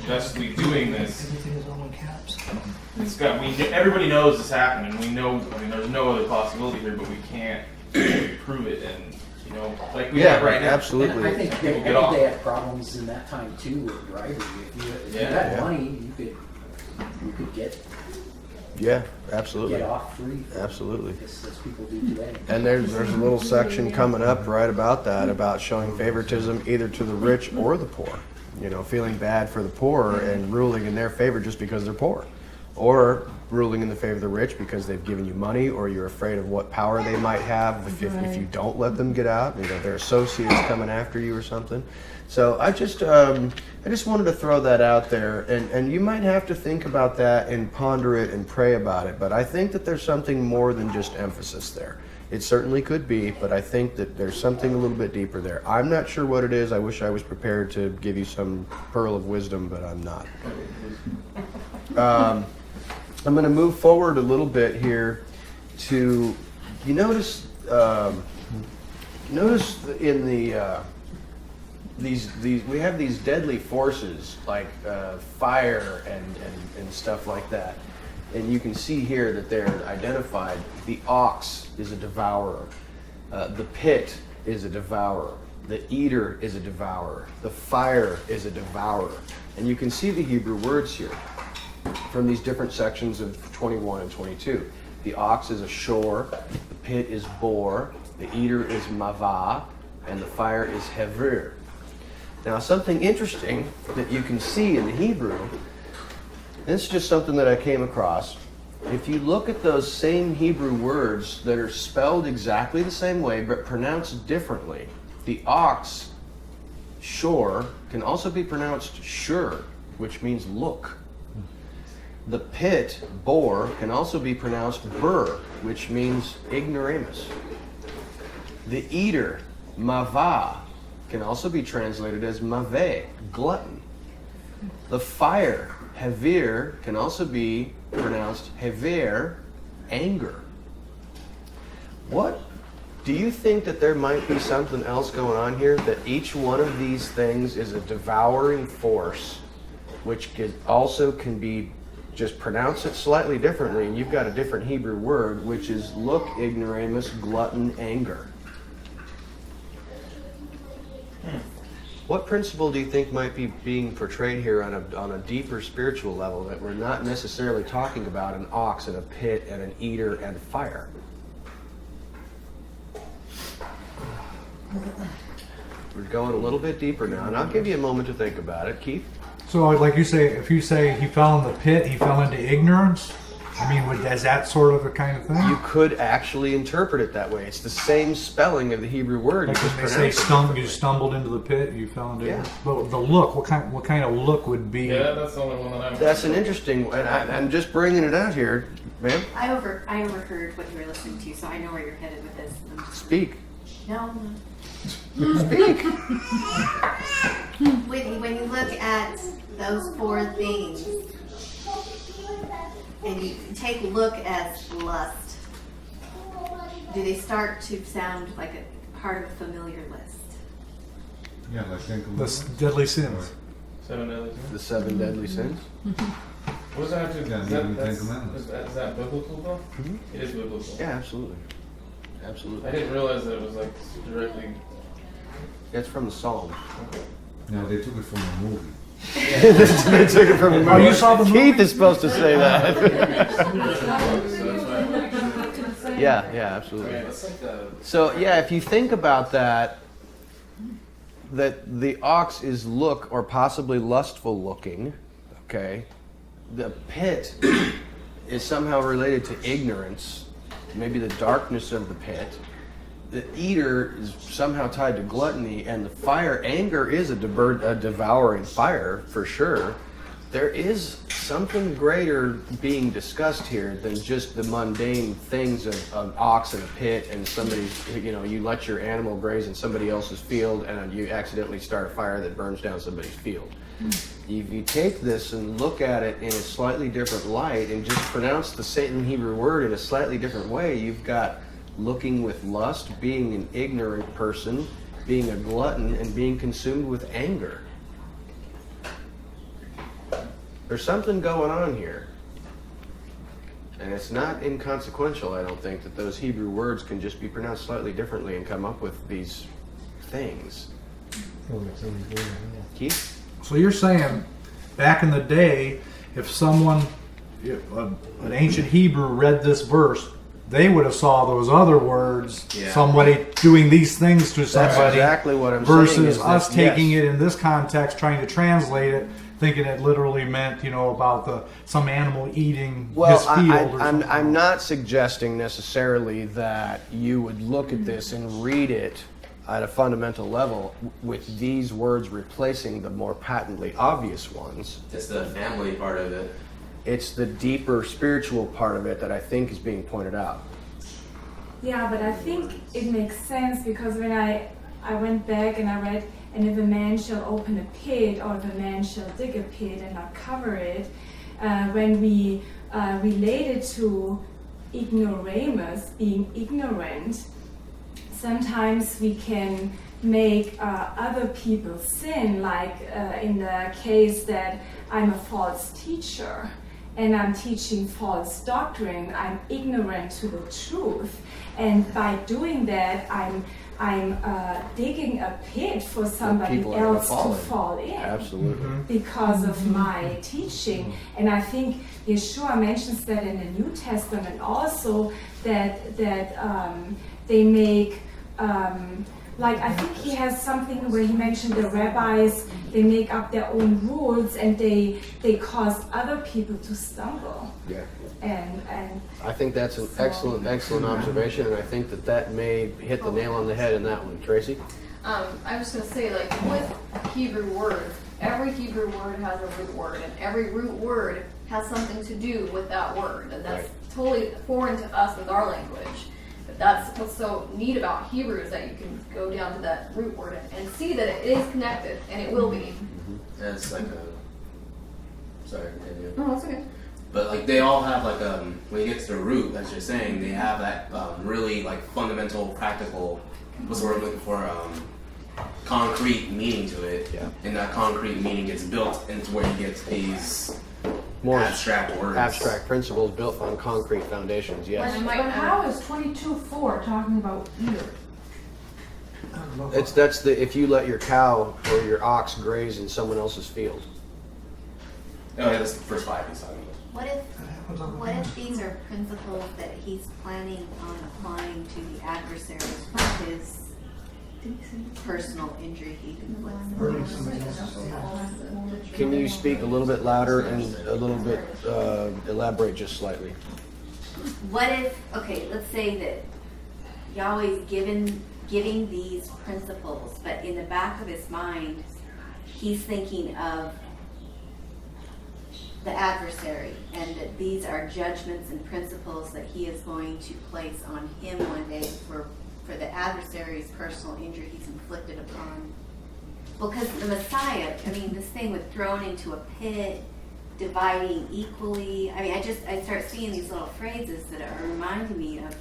justly doing this.
Everything is all in caps.
It's got. Everybody knows this happened, and we know. I mean, there's no other possibility here, but we can't prove it, and you know, like we have right now.
Absolutely.
And I think
People
they,
get off.
they had problems in that time too with bribery. If you had
Yeah.
money, you could get
Yeah, absolutely.
off free.
Absolutely.
As people do today.
And there's a little section coming up right about that, about showing favoritism either to the rich or the poor. You know, feeling bad for the poor and ruling in their favor just because they're poor. Or ruling in the favor of the rich because they've given you money or you're afraid of what power they might have if you don't let them get out. You know, their associates coming after you or something. So I just wanted to throw that out there, and you might have to think about that and ponder it and pray about it, but I think that there's something more than just emphasis there. It certainly could be, but I think that there's something a little bit deeper there. I'm not sure what it is. I wish I was prepared to give you some pearl of wisdom, but I'm not. I'm going to move forward a little bit here to, you notice in the these we have these deadly forces like fire and stuff like that, and you can see here that they're identified. The ox is a devourer, the pit is a devourer, the eater is a devourer, the fire is a devourer, and you can see the Hebrew words here from these different sections of 21 and 22. The ox is a shore, the pit is bor, the eater is mavah, and the fire is hever. Now, something interesting that you can see in the Hebrew, this is just something that I came across. If you look at those same Hebrew words that are spelled exactly the same way but pronounced differently, the ox, shore, can also be pronounced shur, which means look. The pit, bor, can also be pronounced bur, which means ignoramus. The eater, mavah, can also be translated as maveh, glutton. The fire, hevir, can also be pronounced hever, anger. What? Do you think that there might be something else going on here? That each one of these things is a devouring force, which also can be just pronounce it slightly differently, and you've got a different Hebrew word, which is look, ignoramus, glutton, anger. What principle do you think might be being portrayed here on a deeper spiritual level that we're not necessarily talking about an ox and a pit and an eater and fire? We're going a little bit deeper now, and I'll give you a moment to think about it. Keith?
So, like you say, if you say he fell in the pit, he fell into ignorance. I mean, is that sort of the kind of thing?
You could actually interpret it that way. It's the same spelling of the Hebrew word.
Like
you
when
just
they say
pronounce it
you stumbled into the pit, you fell into
Yeah.
it. But the look, what kind of look would be?
Yeah, that's the only one that I'm.
That's an interesting one. I'm just bringing it out here, ma'am.
I overheard what you were listening to, so I know where you're headed with this.
Speak.
No.
Speak.
When you look at those 4 things, and you take look as lust, do they start to sound like a part of a familiar list?
Yeah, like Ten
The
Commandments.
deadly sins.
7 deadly sins?
The 7 deadly sins.
What does that have to do?
Yeah,
Is
even
that,
Ten
that's,
Commandments.
is that biblical though?
Mhm.
It is biblical.
Yeah, absolutely.
I
Absolutely.
didn't realize that it was like directly.
It's from the Psalm.
No, they took it from a movie.
They took it from a movie.
Oh, you saw the movie?
Keith is supposed to say that.
So that's why.
Yeah, absolutely.
Okay, that's like the.
So yeah, if you think about that, that the ox is look or possibly lustful looking, okay? The pit is somehow related to ignorance, maybe the darkness of the pit. The eater is somehow tied to gluttony, and the fire, anger is a devouring fire for sure. There is something greater being discussed here than just the mundane things of an ox in a pit and somebody's, you let your animal graze in somebody else's field and you accidentally start a fire that burns down somebody's field. If you take this and look at it in a slightly different light and just pronounce the same Hebrew word in a slightly different way, you've got looking with lust, being an ignorant person, being a glutton, and being consumed with anger. There's something going on here. And it's not inconsequential, I don't think, that those Hebrew words can just be pronounced slightly differently and come up with these things. Keith?
So you're saying, back in the day, if an ancient Hebrew read this verse, they would have saw those other words,
Yeah.
somebody doing these things to
That's
somebody,
exactly what I'm saying.
versus
is
us
that,
taking
yes.
it in this context, trying to translate it, thinking it literally meant, about some animal eating
Well,
his field or something.
I'm not suggesting necessarily that you would look at this and read it at a fundamental level with these words replacing the more patently obvious ones.
It's the family part of it.
It's the deeper spiritual part of it that I think is being pointed out.
Yeah, but I think it makes sense because when I went back and I read, and if a man shall open a pit or if a man shall dig a pit and not cover it, when we relate it to ignoramus, being ignorant, sometimes we can make other people sin, like in the case that I'm a false teacher and I'm teaching false doctrine, I'm ignorant to the truth, and by doing that I'm digging a pit for somebody
people are gonna
else
fall
to
in.
fall in
Absolutely.
because of my teaching. And I think Yeshua mentions that in the New Testament also, that they make I think he has something where he mentioned the rabbis, they make up their own rules and they cause other people to stumble.
Yeah.
And
I think that's an excellent observation, and I think that may hit the nail on the head in that one. Tracy?
I was going to say, with Hebrew words, every Hebrew word has a root word, and every root word has something to do with that word, and that's totally foreign to us with our language. But that's what's so neat about Hebrew is that you can go down to that root word and see that it is connected, and it will be.
And it's like a. Sorry, continue.
Oh, that's okay.
But they all have when you get to the root, as you're saying, they have that really fundamental, practical. What's the word I'm looking for? Concrete meaning to it.
Yeah.
And that concrete meaning gets built into where you get these
More
abstract words.
Abstract principles built on concrete foundations, yes.
But how is 22:4 talking about eater?
If you let your cow or your ox graze in someone else's field.
Oh yeah, that's the first 5 he's talking about.
What if these are principles that he's planning on applying to the adversary for his personal injury he inflicts?
Can you speak a little bit louder and a little bit elaborate just slightly?
What if, let's say that Yahweh's giving these principles, but in the back of his mind, he's thinking of the adversary, and that these are judgments and principles that he is going to place on him one day for the adversary's personal injury he's inflicted upon. Well, because the Messiah, this thing with thrown into a pit, dividing equally. I mean, I start seeing these little phrases that are reminding me of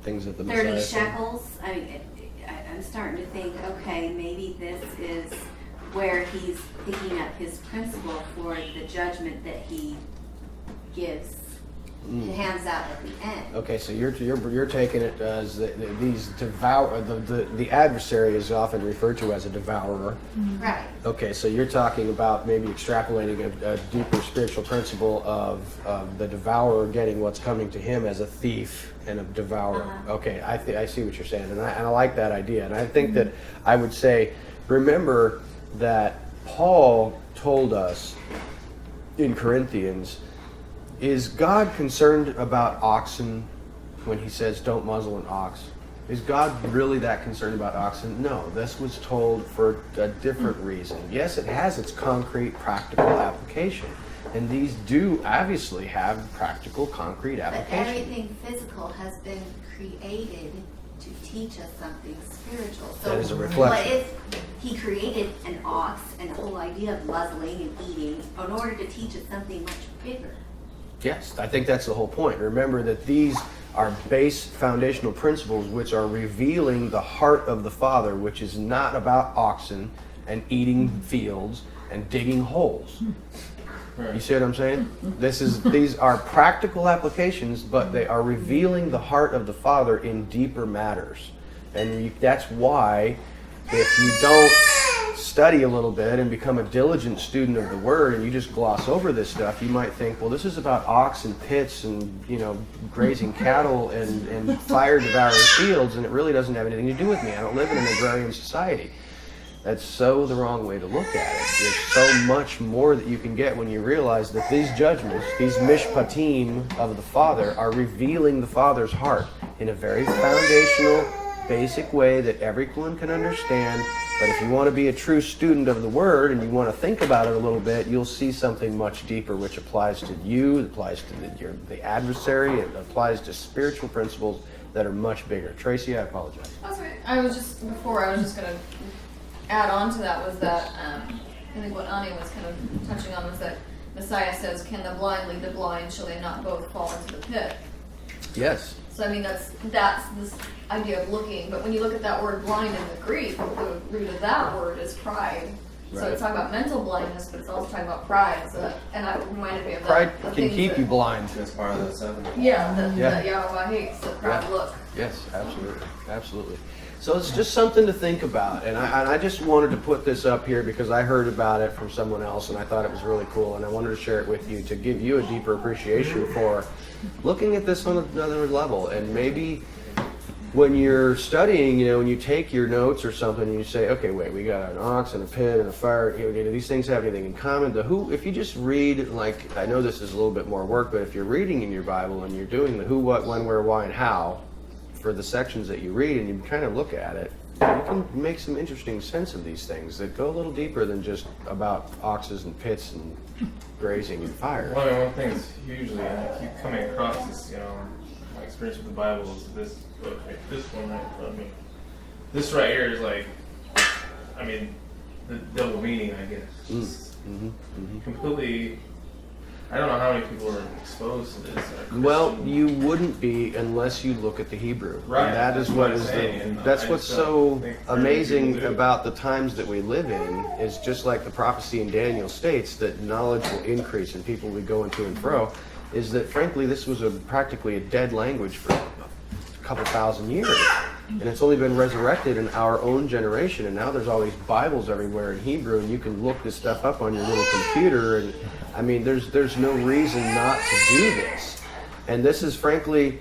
Things that the
30
Messiah said.
shekels. I mean, I'm starting to think, okay, maybe this is where he's picking up his principle for the judgment that he gives, hands out at the end.
Okay, so you're taking it as these devour the adversary is often referred to as a devourer.
Right.
Okay, so you're talking about maybe extrapolating a deeper spiritual principle of the devourer getting what's coming to him as a thief and a devourer. Okay, I see what you're saying, and I like that idea, and I think that I would say, remember that Paul told us in Corinthians. Is God concerned about oxen when he says don't muzzle an ox? Is God really that concerned about oxen? No, this was told for a different reason. Yes, it has its concrete, practical application. And these do obviously have practical, concrete
But
application.
everything physical has been created to teach us something spiritual. So
That is a reflection.
what if he created an ox and the whole idea of muzzling and eating in order to teach us something much bigger?
Yes, I think that's the whole point. Remember that these are base foundational principles which are revealing the heart of the Father, which is not about oxen and eating fields and digging holes. You see what I'm saying? These are practical applications, but they are revealing the heart of the Father in deeper matters. And that's why if you don't study a little bit and become a diligent student of the Word and you just gloss over this stuff, you might think, well, this is about ox and pits and, grazing cattle and fire devouring fields, and it really doesn't have anything to do with me. I don't live in an agrarian society. That's so the wrong way to look at it. There's so much more that you can get when you realize that these judgments, these mishpatim of the Father, are revealing the Father's heart in a very foundational, basic way that everyone can understand. But if you want to be a true student of the Word and you want to think about it a little bit, you'll see something much deeper which applies to you, it applies to the adversary, it applies to spiritual principles that are much bigger. Tracy, I apologize.
I was just going to add on to that was that I think what Ani was kind of touching on was that Messiah says, can the blind lead the blind? Shall they not both fall into the pit?
Yes.
So I mean that's this idea of looking, but when you look at that word blind in the Greek, the root of that word is pride. So
Right.
it's talking about mental blindness, but it's also talking about pride. So and that reminded me of
Pride
that.
can keep you blind.
That's part of the 7.
Yeah,
Yeah.
that Yahweh hates, the proud look.
Yes, absolutely, absolutely. So it's just something to think about, and I just wanted to put this up here because I heard about it from someone else, and I thought it was really cool, and I wanted to share it with you to give you a deeper appreciation for looking at this on another level. And maybe when you're studying, when you take your notes or something, and you say, okay, wait, we got an ox and a pit and a fire. Do these things have anything in common? If you just read, like, I know this is a little bit more work, but if you're reading in your Bible and you're doing the who, what, when, where, why, and how for the sections that you read, and you kind of look at it, you can make some interesting sense of these things that go a little deeper than just about oxes and pits and grazing and fire.
Well, one thing that's hugely I keep coming across this, my experience with the Bible is this one right in front of me. This right here is like, the double meaning, I guess. Completely. I don't know how many people are exposed to this.
Well, you wouldn't be unless you look at the Hebrew.
Right.
And that is
That's
what
what I'm
is
saying, and
that's
I
what's
just
so
don't think very many
amazing
people do.
about the times that we live in is just like the prophecy in Daniel states that knowledge will increase and people will go into and fro, is that frankly this was practically a dead language for a couple thousand years. And it's only been resurrected in our own generation, and now there's all these Bibles everywhere in Hebrew, and you can look this stuff up on your little computer, and there's no reason not to do this. And this is frankly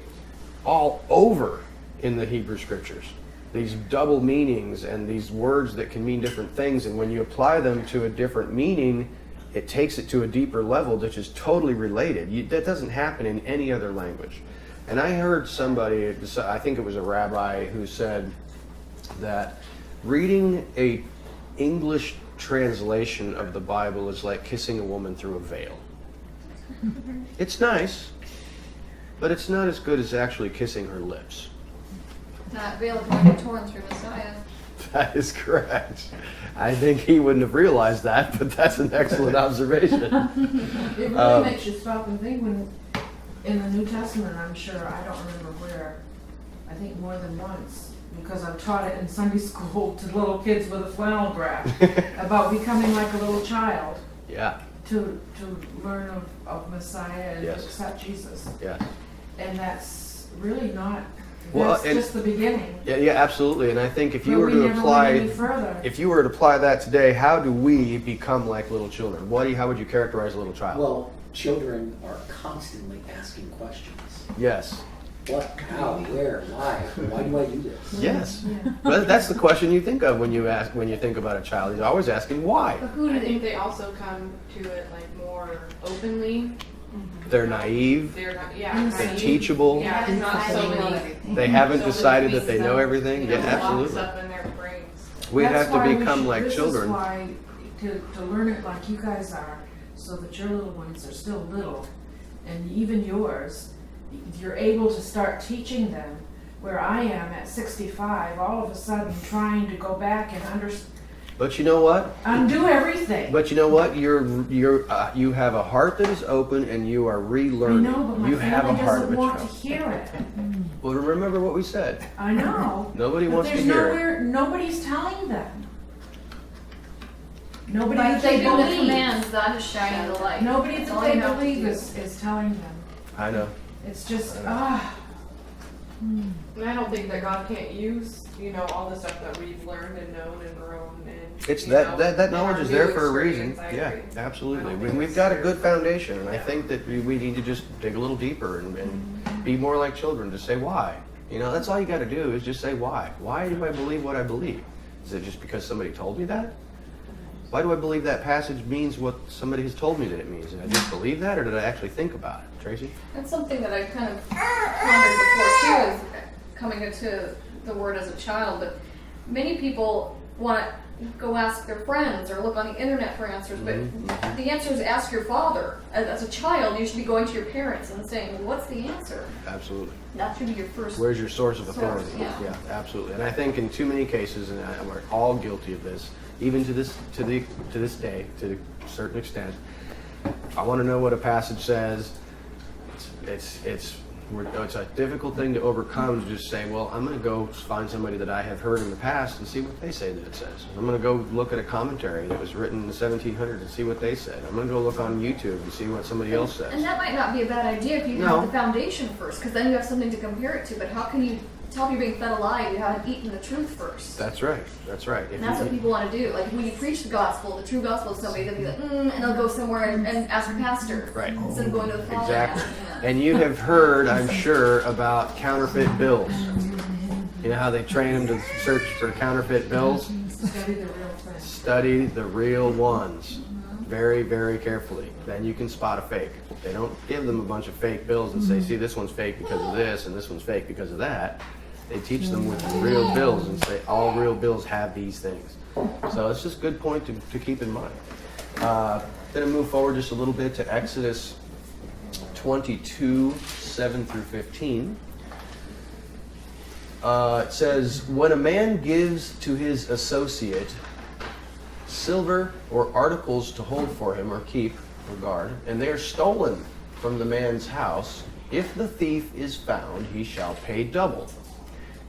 all over in the Hebrew Scriptures. These double meanings and these words that can mean different things, and when you apply them to a different meaning, it takes it to a deeper level which is totally related. That doesn't happen in any other language. And I heard somebody, I think it was a rabbi, who said that reading a English translation of the Bible is like kissing a woman through a veil. It's nice, but it's not as good as actually kissing her lips.
That veil is going to be torn through Messiah.
That is correct. I think he wouldn't have realized that, but that's an excellent observation.
It really makes you stop and think when, in the New Testament, I'm sure, I don't remember where, I think more than once, because I've taught it in Sunday school to little kids with a flannel graph, about becoming like a little child.
Yeah.
To learn of Messiah and
Yes.
to accept Jesus.
Yes.
And that's really not,
Well,
that's
and-
just the beginning.
Yeah, absolutely. And I think if you
But
were
we
to
never went
apply,
any further.
if you were to apply that today, how do we become like little children? How would you characterize a little child?
Well, children are constantly asking questions.
Yes.
What, how, where, why? Why do I do this?
Yes. But that's the question you think of when you think about a child. He's always asking why.
But who do you think they also come to it like more openly?
They're naive.
They're not, yeah.
They're
naive.
teachable.
Yeah, there's not so many.
They haven't
so many
decided that they
pieces
know
of,
everything.
you know,
Yeah, absolutely.
locked up in their brains.
We
That's
have to
why we
become
should-
like
this
children.
Is why to learn it like you guys are, so that your little ones are still little, and even yours, you're able to start teaching them. Where I am at 65, all of a sudden trying to go back and
But you know what?
undo everything.
But you know what? You have a heart that is open, and you are
I
relearning.
know, but my
You have a
family
heart of
doesn't
a
want to
child.
hear it.
Well, remember what we said.
I know.
Nobody
But
wants to
there's
hear it.
nowhere, nobody's telling them. Nobody
By
that they
keeping the
believe.
commands, that is shining the light.
Nobody
That's
that
all
they
you have to
believe
do.
is telling them.
I know.
It's just,
And I don't think that God can't use, you know, all the stuff that we've learned and known and grown and.
It's
you
that,
know,
that knowledge
our
is
new
there for a reason.
experience, I
Yeah,
agree.
absolutely.
I don't
We,
think
we've
it's
got a
fair.
good foundation, and I think that we need to just dig a little deeper and be more like children to say why. You know, that's all you got to do is just say why. Why do I believe what I believe? Is it just because somebody told me that? Why do I believe that passage means what somebody has told me that it means? Did I just believe that, or did I actually think about it? Tracy?
That's something that I've kind of pondered before too, is coming into the word as a child, but many people want to go ask their friends or look on the internet for answers, but the answer is ask your father. As a child, you should be going to your parents and saying, well, what's the answer?
Absolutely.
That should be your first.
Where's your source of authority?
yeah.
Absolutely. And I think in too many cases, and we're all guilty of this, even to this day, to a certain extent. I want to know what a passage says. It's a difficult thing to overcome to just say, well, I'm going to go find somebody that I have heard in the past and see what they say that it says. I'm going to go look at a commentary that was written in the 1700s and see what they said. I'm going to go look on YouTube and see what somebody else says.
And that might not be a bad idea if you
No.
have the foundation first, because then you have something to compare it to. But how can you tell if you're being fed a lie? You haven't eaten the truth first.
That's right. That's right. If
And that's
you-
what people want to do. Like when you preach the gospel, the true gospel to somebody, they'll be like, and they'll go somewhere and ask a pastor.
Right.
Instead of going to the Father.
Exactly.
Yeah.
And you have heard, I'm sure, about counterfeit bills. You know how they train them to search for counterfeit bills?
study the real thing.
Study the real ones very, very carefully. Then you can spot a fake. They don't give them a bunch of fake bills and say, see, this one's fake because of this and this one's fake because of that. They teach them with the real bills and say all real bills have these things. So it's just a good point to keep in mind. Going to move forward just a little bit to Exodus 22, 7 through 15. It says, when a man gives to his associate silver or articles to hold for him or keep or guard, and they are stolen from the man's house, if the thief is found, he shall pay double.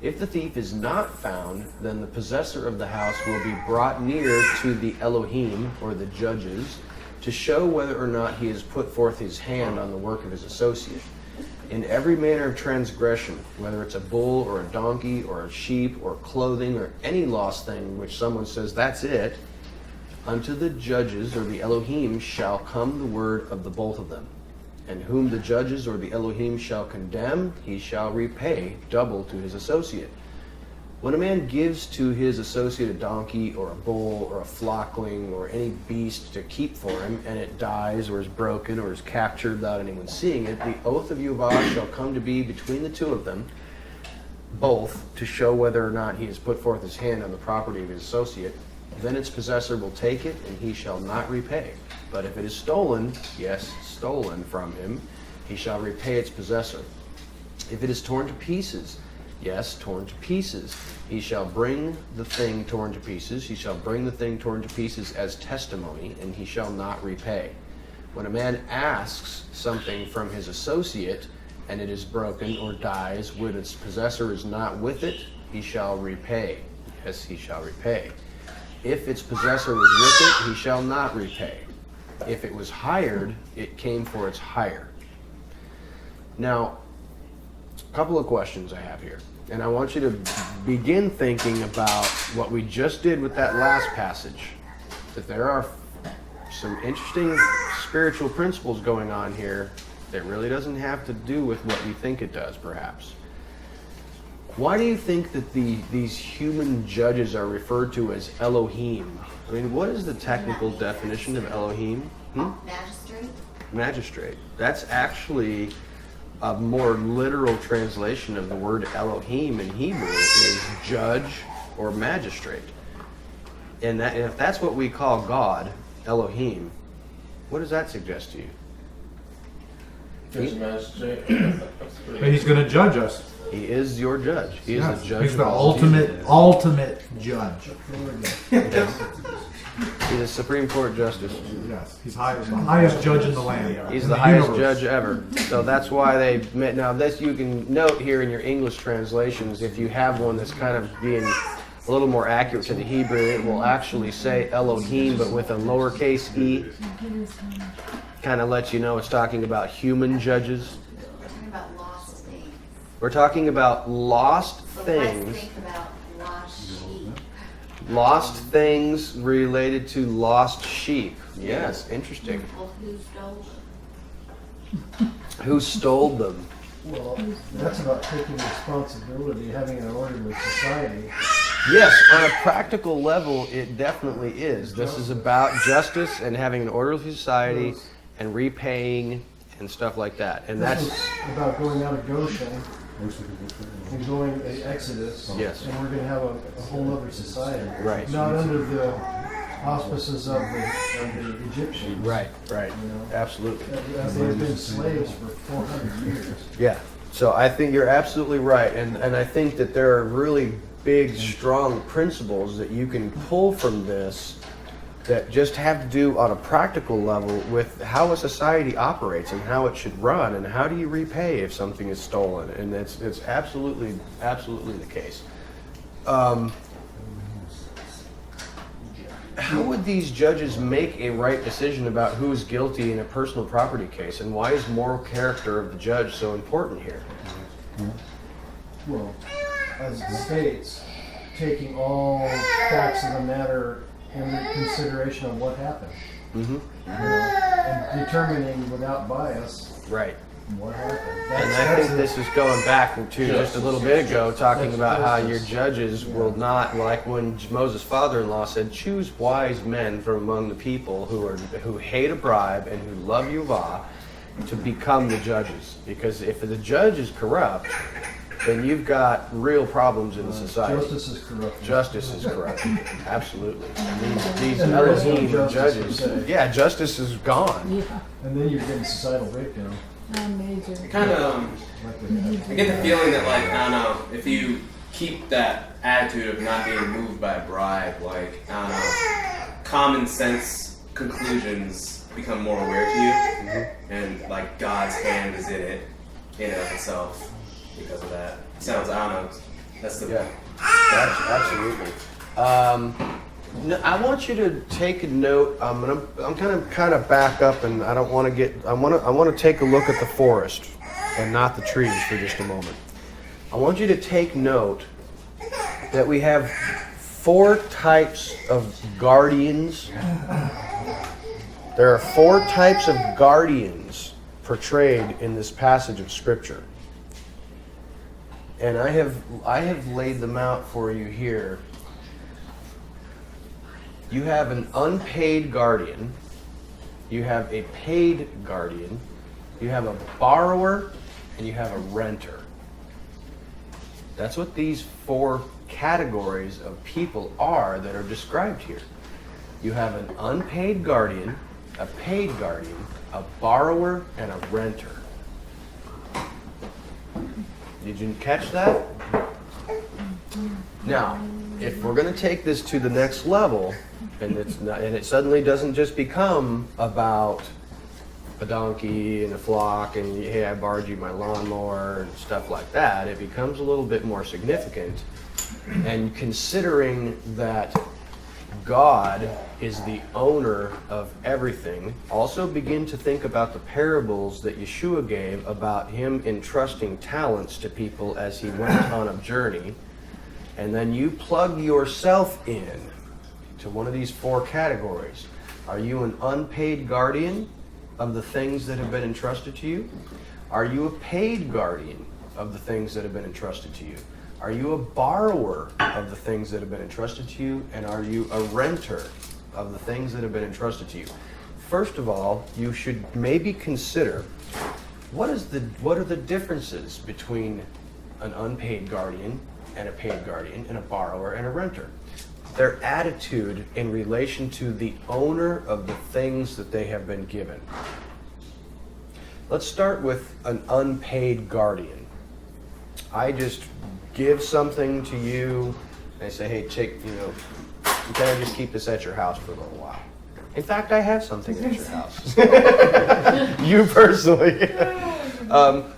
If the thief is not found, then the possessor of the house will be brought near to the Elohim, or the judges, to show whether or not he has put forth his hand on the work of his associate. In every manner of transgression, whether it's a bull or a donkey or a sheep or clothing or any lost thing which someone says, that's it, unto the judges or the Elohim shall come the word of the both of them. And whom the judges or the Elohim shall condemn, he shall repay double to his associate. When a man gives to his associate a donkey or a bull or a flockling or any beast to keep for him, and it dies or is broken or is captured without anyone seeing it, the oath of Yehovah shall come to be between the two of them, both, to show whether or not he has put forth his hand on the property of his associate. Then its possessor will take it, and he shall not repay. But if it is stolen, yes, stolen from him, he shall repay its possessor. If it is torn to pieces, Yes, torn to pieces. He shall bring the thing torn to pieces. He shall bring the thing torn to pieces as testimony, and he shall not repay. When a man asks something from his associate, and it is broken or dies when its possessor is not with it, he shall repay. Yes, he shall repay. If its possessor was with it, he shall not repay. If it was hired, it came for its hire. Now, a couple of questions I have here. And I want you to begin thinking about what we just did with that last passage. That there are some interesting spiritual principles going on here that really doesn't have to do with what you think it does, perhaps. Why do you think that these human judges are referred to as Elohim? I mean, what is the technical definition of Elohim?
Magistrate.
Magistrate. That's actually a more literal translation of the word Elohim in Hebrew is judge or magistrate. And if that's what we call God, Elohim, what does that suggest to you?
Judge magistrate.
But he's going to judge us.
He is your judge. He is the judge.
He's the
of all
ultimate judge.
He's a Supreme Court justice.
Yes, he's the highest judge in the land.
He's the highest judge ever. So that's why they met. Now this you can note here in your English translations, if you have one that's kind of being a little more accurate to the Hebrew, it will actually say Elohim, but with a lowercase e. Kind of lets you know it's talking about human judges.
We're talking about lost things.
We're talking about lost
So
things.
let's think about lost sheep.
Lost things related to lost sheep. Yes, interesting.
Well, who stole them?
Who stole them?
Well, that's about taking responsibility, having an orderly society.
Yes, on a practical level, it definitely is. This is about justice and having an orderly society and repaying and stuff like that. And
This
that's
is about going out of Goshen and going to Exodus.
Yes.
And we're going to have a whole other society.
Right.
Not under the auspices of the Egyptians.
right.
You know?
Absolutely.
They've been slaves for 400 years.
Yeah. So I think you're absolutely right. And I think that there are really big, strong principles that you can pull from this that just have to do on a practical level with how a society operates and how it should run and how do you repay if something is stolen. And it's absolutely the case. How would these judges make a right decision about who is guilty in a personal property case, and why is moral character of the judge so important here?
Well, as it states, taking all facts of the matter into consideration of what happened.
Mm-hmm.
You know, and determining without bias
Right.
what happened.
And I think this is going back to just a little bit ago, talking about how your judges will not, like when Moses' father-in-law said, choose wise men from among the people who hate a bribe and who love Yuvah to become the judges. Because if the judge is corrupt, then you've got real problems in the society.
Justice is corrupt.
Justice is corrupt. Absolutely. And these
And there is no
Elohim
justice,
judges,
per se.
yeah, justice is gone.
Yeah,
And then you're getting societal breakdown.
amazing.
Kind of, I get the feeling that, like, I don't know, if you keep that attitude of not being moved by a bribe, like, I don't know, common sense conclusions become more aware to you, and, like, God's hand is in it, in and of itself, because of that. Sounds, I don't know, that's the...
Yeah, absolutely. I want you to take a note. I'm gonna kind of back up, and I don't want to get. I want to take a look at the forest and not the trees for just a moment. I want you to take note that we have 4 types of guardians. There are 4 types of guardians portrayed in this passage of Scripture. And I have laid them out for you here. You have an unpaid guardian, you have a paid guardian, you have a borrower, and you have a renter. That's what these 4 categories of people are that are described here. You have an unpaid guardian, a paid guardian, a borrower, and a renter. Did you catch that? Now, if we're going to take this to the next level, and it suddenly doesn't just become about a donkey and a flock and hey, I borrowed you my lawnmower and stuff like that, it becomes a little bit more significant. And considering that God is the owner of everything, also begin to think about the parables that Yeshua gave about him entrusting talents to people as he went on a journey. And then you plug yourself in to one of these four categories. Are you an unpaid guardian of the things that have been entrusted to you? Are you a paid guardian of the things that have been entrusted to you? Are you a borrower of the things that have been entrusted to you? And are you a renter of the things that have been entrusted to you? First of all, you should maybe consider what are the differences between an unpaid guardian and a paid guardian and a borrower and a renter. Their attitude in relation to the owner of the things that they have been given. Let's start with an unpaid guardian. I just give something to you, and I say, hey, can I just keep this at your house for a little while? In fact, I have something at your house. You personally.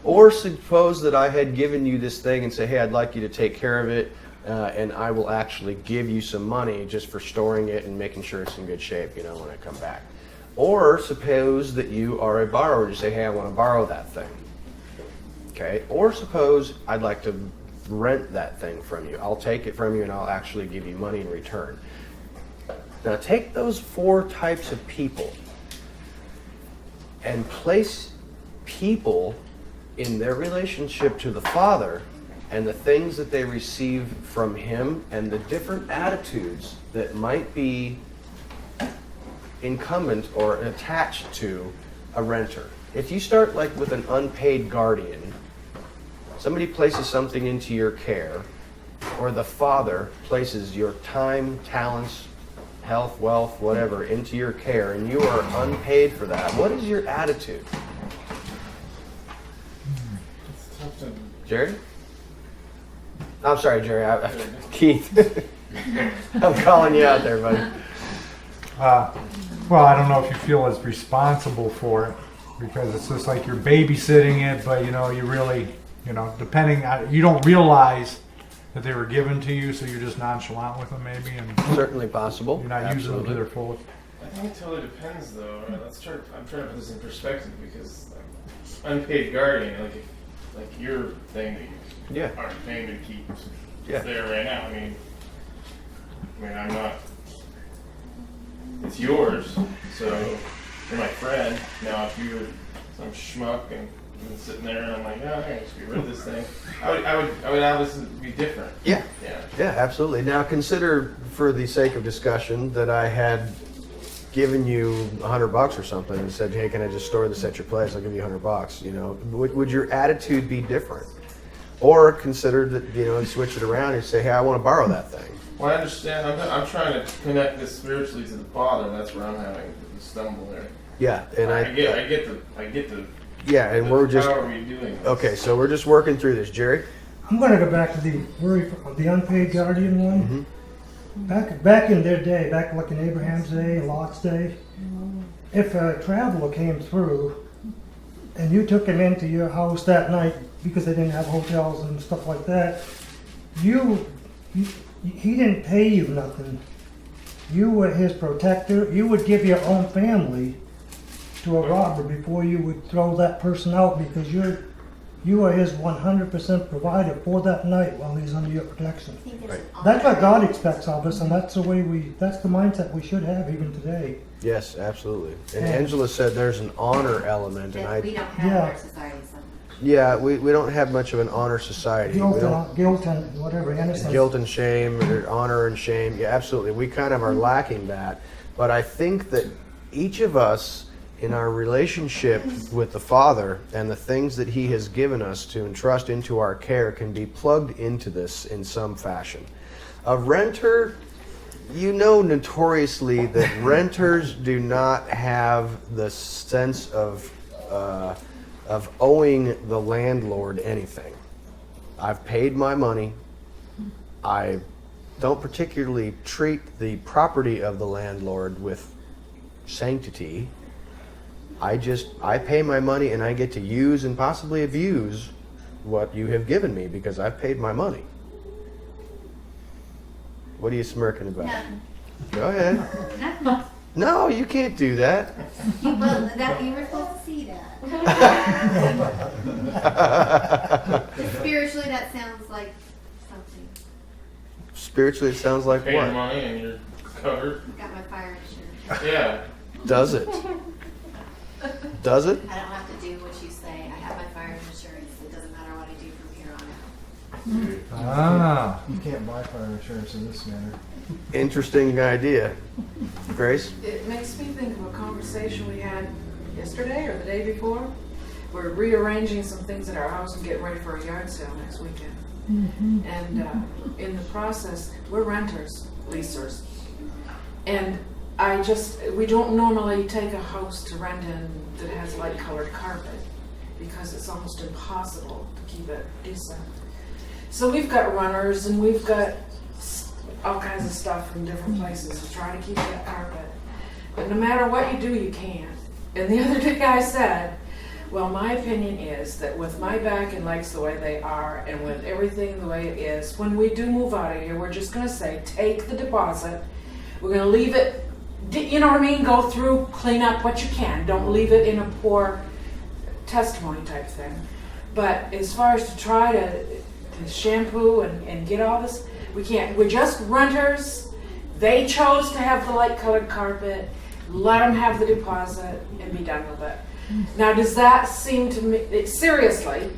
Or suppose that I had given you this thing and say, hey, I'd like you to take care of it, and I will actually give you some money just for storing it and making sure it's in good shape, when I come back. Or suppose that you are a borrower. You say, hey, I want to borrow that thing. Okay. Or suppose I'd like to rent that thing from you. I'll take it from you and I'll actually give you money in return. Now take those four types of people and place people in their relationship to the Father and the things that they receive from Him and the different attitudes that might be incumbent or attached to a renter. If you start like with an unpaid guardian, somebody places something into your care, or the Father places your time, talents, health, wealth, whatever, into your care, and you are unpaid for that, what is your attitude? Jerry? I'm sorry, Jerry. Keith. I'm calling you out there, buddy.
Well, I don't know if you feel as responsible for it because it's just like you're babysitting it, but you really, depending on, you don't realize that they were given to you, so you're just nonchalant with them maybe, and
certainly possible.
You're not using them to their fullest.
I think it totally depends, though. I'm trying to put this in perspective because unpaid guardian, like your thing that you aren't paying to keep there right now. I mean, I'm not. It's yours, so you're my friend. Now, if you're some schmuck and been sitting there and I'm like, oh, I just get rid of this thing, I would obviously be different.
Yeah, absolutely. Now, consider, for the sake of discussion, that I had given you $100 or something and said, hey, can I just store this at your place? I'll give you $100. Would your attitude be different? Or consider that, switch it around and say, hey, I want to borrow that thing.
Well, I understand. I'm trying to connect this spiritually to the Father. That's where I'm having the stumble there.
Yeah, and I
get the.
Yeah, and we're just.
How are we doing this?
Okay, so we're just working through this, Jerry.
I'm going to go back to the unpaid guardian one. Mm-hmm. Back in their day, back like in Abraham's day, Lot's day, if a traveler came through and you took him into your house that night because they didn't have hotels and stuff like that, he didn't pay you nothing. You were his protector. You would give your own family to a robber before you would throw that person out because you are his 100% provider for that night while he's under your protection.
Right.
That's what God expects of us, and that's the mindset we should have even today.
Yes, absolutely. And Angela said there's an honor element, and
we don't have in our society. So.
Yeah, we don't have much of an honor society.
Guilt and whatever, innocence.
Guilt and shame, or honor and shame. Yeah, absolutely. We kind of are lacking that. But I think that each of us, in our relationship with the Father and the things that He has given us to entrust into our care, can be plugged into this in some fashion. A renter, notoriously that renters do not have the sense of owing the landlord anything. I've paid my money. I don't particularly treat the property of the landlord with sanctity. I pay my money and I get to use and possibly abuse what you have given me because I've paid my money. What are you smirking about?
Nothing.
Go ahead.
Nothing.
No, you can't do that.
Well, that you were supposed to see that. Spiritually, that sounds like something.
Spiritually, it sounds like
Pay your
what?
money and you're covered.
Got my fire insurance.
Yeah.
Does it? Does it?
I don't have to do what you say. I have my fire insurance. It doesn't matter what I do from here on out.
Ah.
You can't buy fire insurance in this manner.
Interesting idea. Grace?
It makes me think of a conversation we had yesterday or the day before. We're rearranging some things at our house and getting ready for a yard sale next weekend. And in the process, we're renters, leasers. And we don't normally take a house to rent in that has light colored carpet because it's almost impossible to keep it decent. So we've got runners and we've got all kinds of stuff from different places to try to keep that carpet. But no matter what you do, you can't. And the other day I said, well, my opinion is that with my back and legs the way they are and with everything the way it is, when we do move out of here, we're just going to say, take the deposit. We're going to leave it, you know what I mean? Go through, clean up what you can. Don't leave it in a poor testimony type thing. But as far as to try to shampoo and get all this, we can't. We're just renters. They chose to have the light colored carpet. Let them have the deposit and be done with it. Now, does that seem to me, seriously,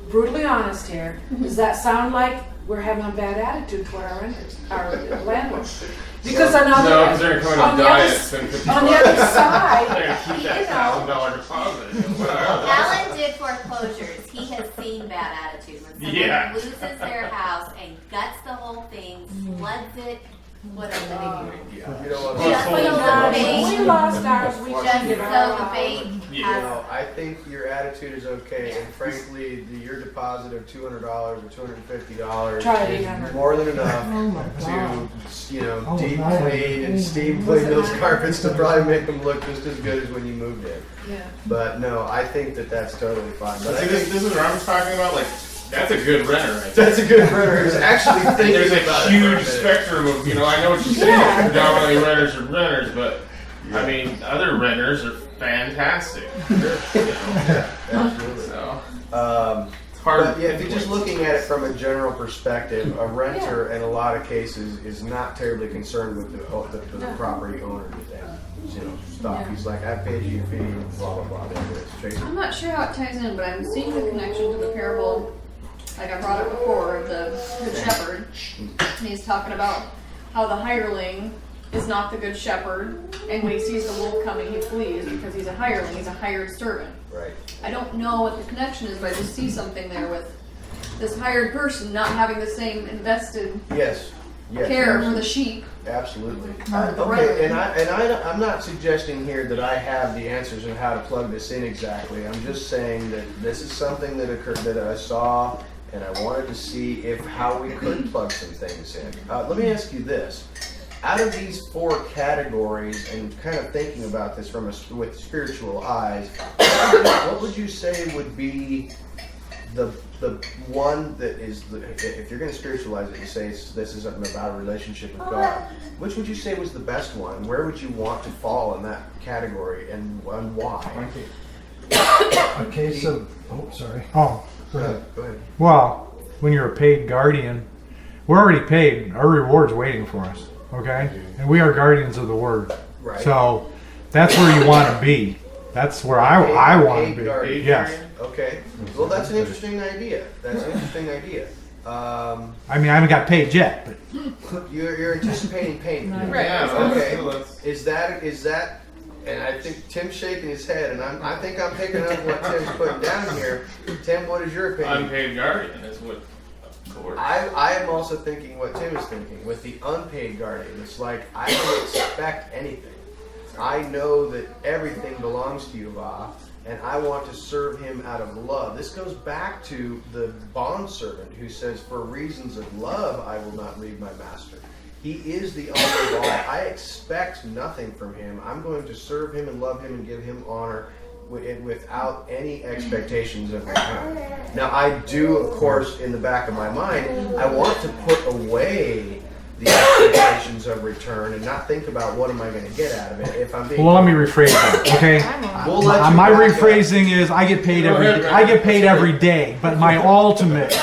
brutally honest here, does that sound like we're having a bad attitude toward our renters, our landlords? Because on the
No, because they're going to diet.
On the other side,
They're going to keep that $1,000 deposit.
Alan did foreclosures. He has seen bad attitude when someone loses their house and guts the whole thing, floods it, whatever.
You know what?
Just so the bank.
We lost ours. We
Just
just
so the bank
You
has.
know, I think your attitude is okay, and frankly, your deposit of $200 or $250
Try
is
800.
more than enough
Oh my God.
to, you know,
Oh,
deep
my.
clean and steam clean those carpets to probably make them look just as good as when you moved in.
Yeah.
But no, I think that that's totally fine. But I
See,
think
this is what I'm talking about. Like, that's a good renter right there.
that's a good renter who's actually thinking
There's
about
a
it for a
huge
minute.
spectrum of, I know what you're saying, predominantly renters are renters, but I mean, other renters are fantastic.
Absolutely.
So,
It's
hard.
But yeah, if you're just looking at it from a general perspective, a renter in a lot of cases is not terribly concerned with the property owner that stuff.
Yeah.
He's like, I paid you your fee, blah blah blah. There it is. Tracy.
I'm not sure how it ties in, but I'm seeing the connection to the parable, like I brought it before, of the Good Shepherd. And he's talking about how the hireling is not the Good Shepherd, and when he sees the wolf coming, he flees because he's a hireling, he's a hired servant.
Right.
I don't know what the connection is, but I just see something there with this hired person not having the same invested
Yes. Yes.
care for the sheep.
Absolutely.
Not the
Okay,
renter.
I'm not suggesting here that I have the answers on how to plug this in exactly. I'm just saying that this is something that occurred that I saw, and I wanted to see how we could plug some things in. Let me ask you this: out of these four categories, and kind of thinking about this with spiritual eyes, what would you say would be the one that is, if you're going to spiritualize it and say this is something about a relationship with God, which would you say was the best one? Where would you want to fall in that category, and why?
Okay, so, sorry.
Oh, go ahead.
Go ahead.
Well, when you're a paid guardian, we're already paid. Our reward's waiting for us, okay? And we are guardians of the word.
Right.
So that's where you want to be. That's where I want to
Paid
be.
guardian.
Yes.
Okay. Well, that's an interesting idea. That's an interesting idea.
I mean, I haven't got paid yet, but
You're anticipating payment.
Right.
Yeah,
Okay.
that's-
Is that? And I think Tim's shaking his head, and I think I'm picking up what Tim's putting down here. Tim, what is your opinion?
unpaid guardian is what, of course.
I am also thinking what Tim is thinking with the unpaid guardian. It's like I don't expect anything. I know that everything belongs to you, Va, and I want to serve him out of love. This goes back to the bondservant who says, for reasons of love, I will not leave my master. He is the owner of all. I expect nothing from him. I'm going to serve him and love him and give him honor without any expectations of return. Now, I do, of course, in the back of my mind, I want to put away the expectations of return and not think about what am I going to get out of it. If I'm being
Well, let me rephrase that. Okay,
We'll let you
my
back up.
rephrasing is I get paid every day, but my ultimate.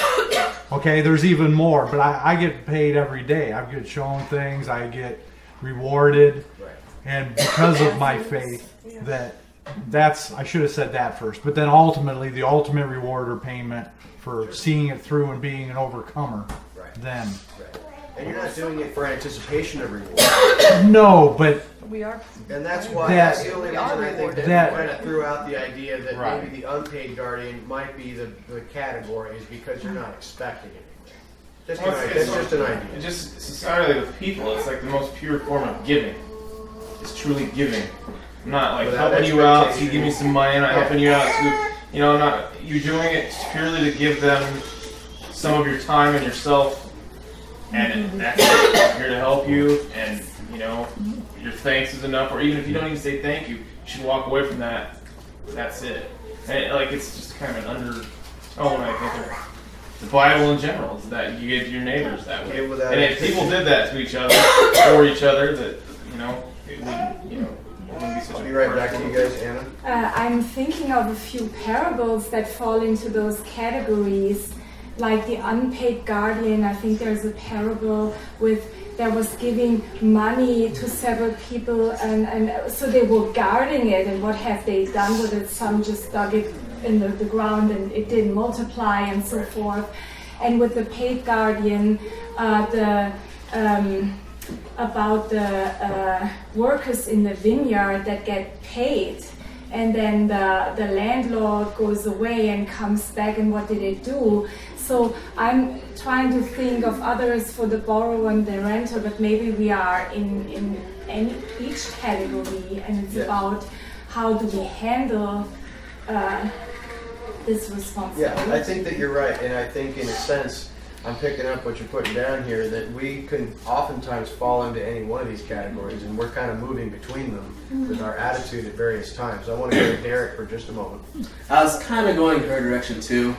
Okay, there's even more, but I get paid every day. I get shown things, I get rewarded, and because of my faith, that's I should have said that first. But then ultimately, the ultimate reward or payment for seeing it through and being an overcomer. Then.
And you're not doing it for anticipation of reward.
No, but
We are.
And that's why
That's-
that's the only reason I think that
That-
we kind of threw out the idea that
Right.
maybe the unpaid guardian might be the category is because you're not expecting anything. Just an idea. That's just an idea.
It just societally with people, it's like the most pure form of giving. It's truly giving. I'm not like
Without
helping you out, so you
expectation.
give me some money, I'm not
Yeah.
helping you out, so not you're doing it purely to give them some of your time and yourself, and that's it. I'm here to help you, and your thanks is enough. Or even if you don't even say thank you, you should walk away from that. That's it. And it's just kind of an undertone, I think, of the Bible in general, is that you give to your neighbors that way.
Give without
And if people did that to each other, for each other, that it wouldn't, it wouldn't be such
I'll
a
be right back to
harsh
you guys, Anna.
I'm thinking of a few parables that fall into those categories, like the unpaid guardian. I think there's a parable that was giving money to several people, and so they were guarding it, and what have they done with it? Some just dug it in the ground and it didn't multiply and so forth. And with the paid guardian, about the workers in the vineyard that get paid, and then the landlord goes away and comes back, and what did it do? So I'm trying to think of others for the borrower and the renter, but maybe we are in each category, and it's about how do we handle this responsibility.
Yeah, I think that you're right, and I think in a sense, I'm picking up what you're putting down here, that we can oftentimes fall into any one of these categories, and we're kind of moving between them with our attitude at various times. I want to go to Derek for just a moment.
I was kind of going her direction too,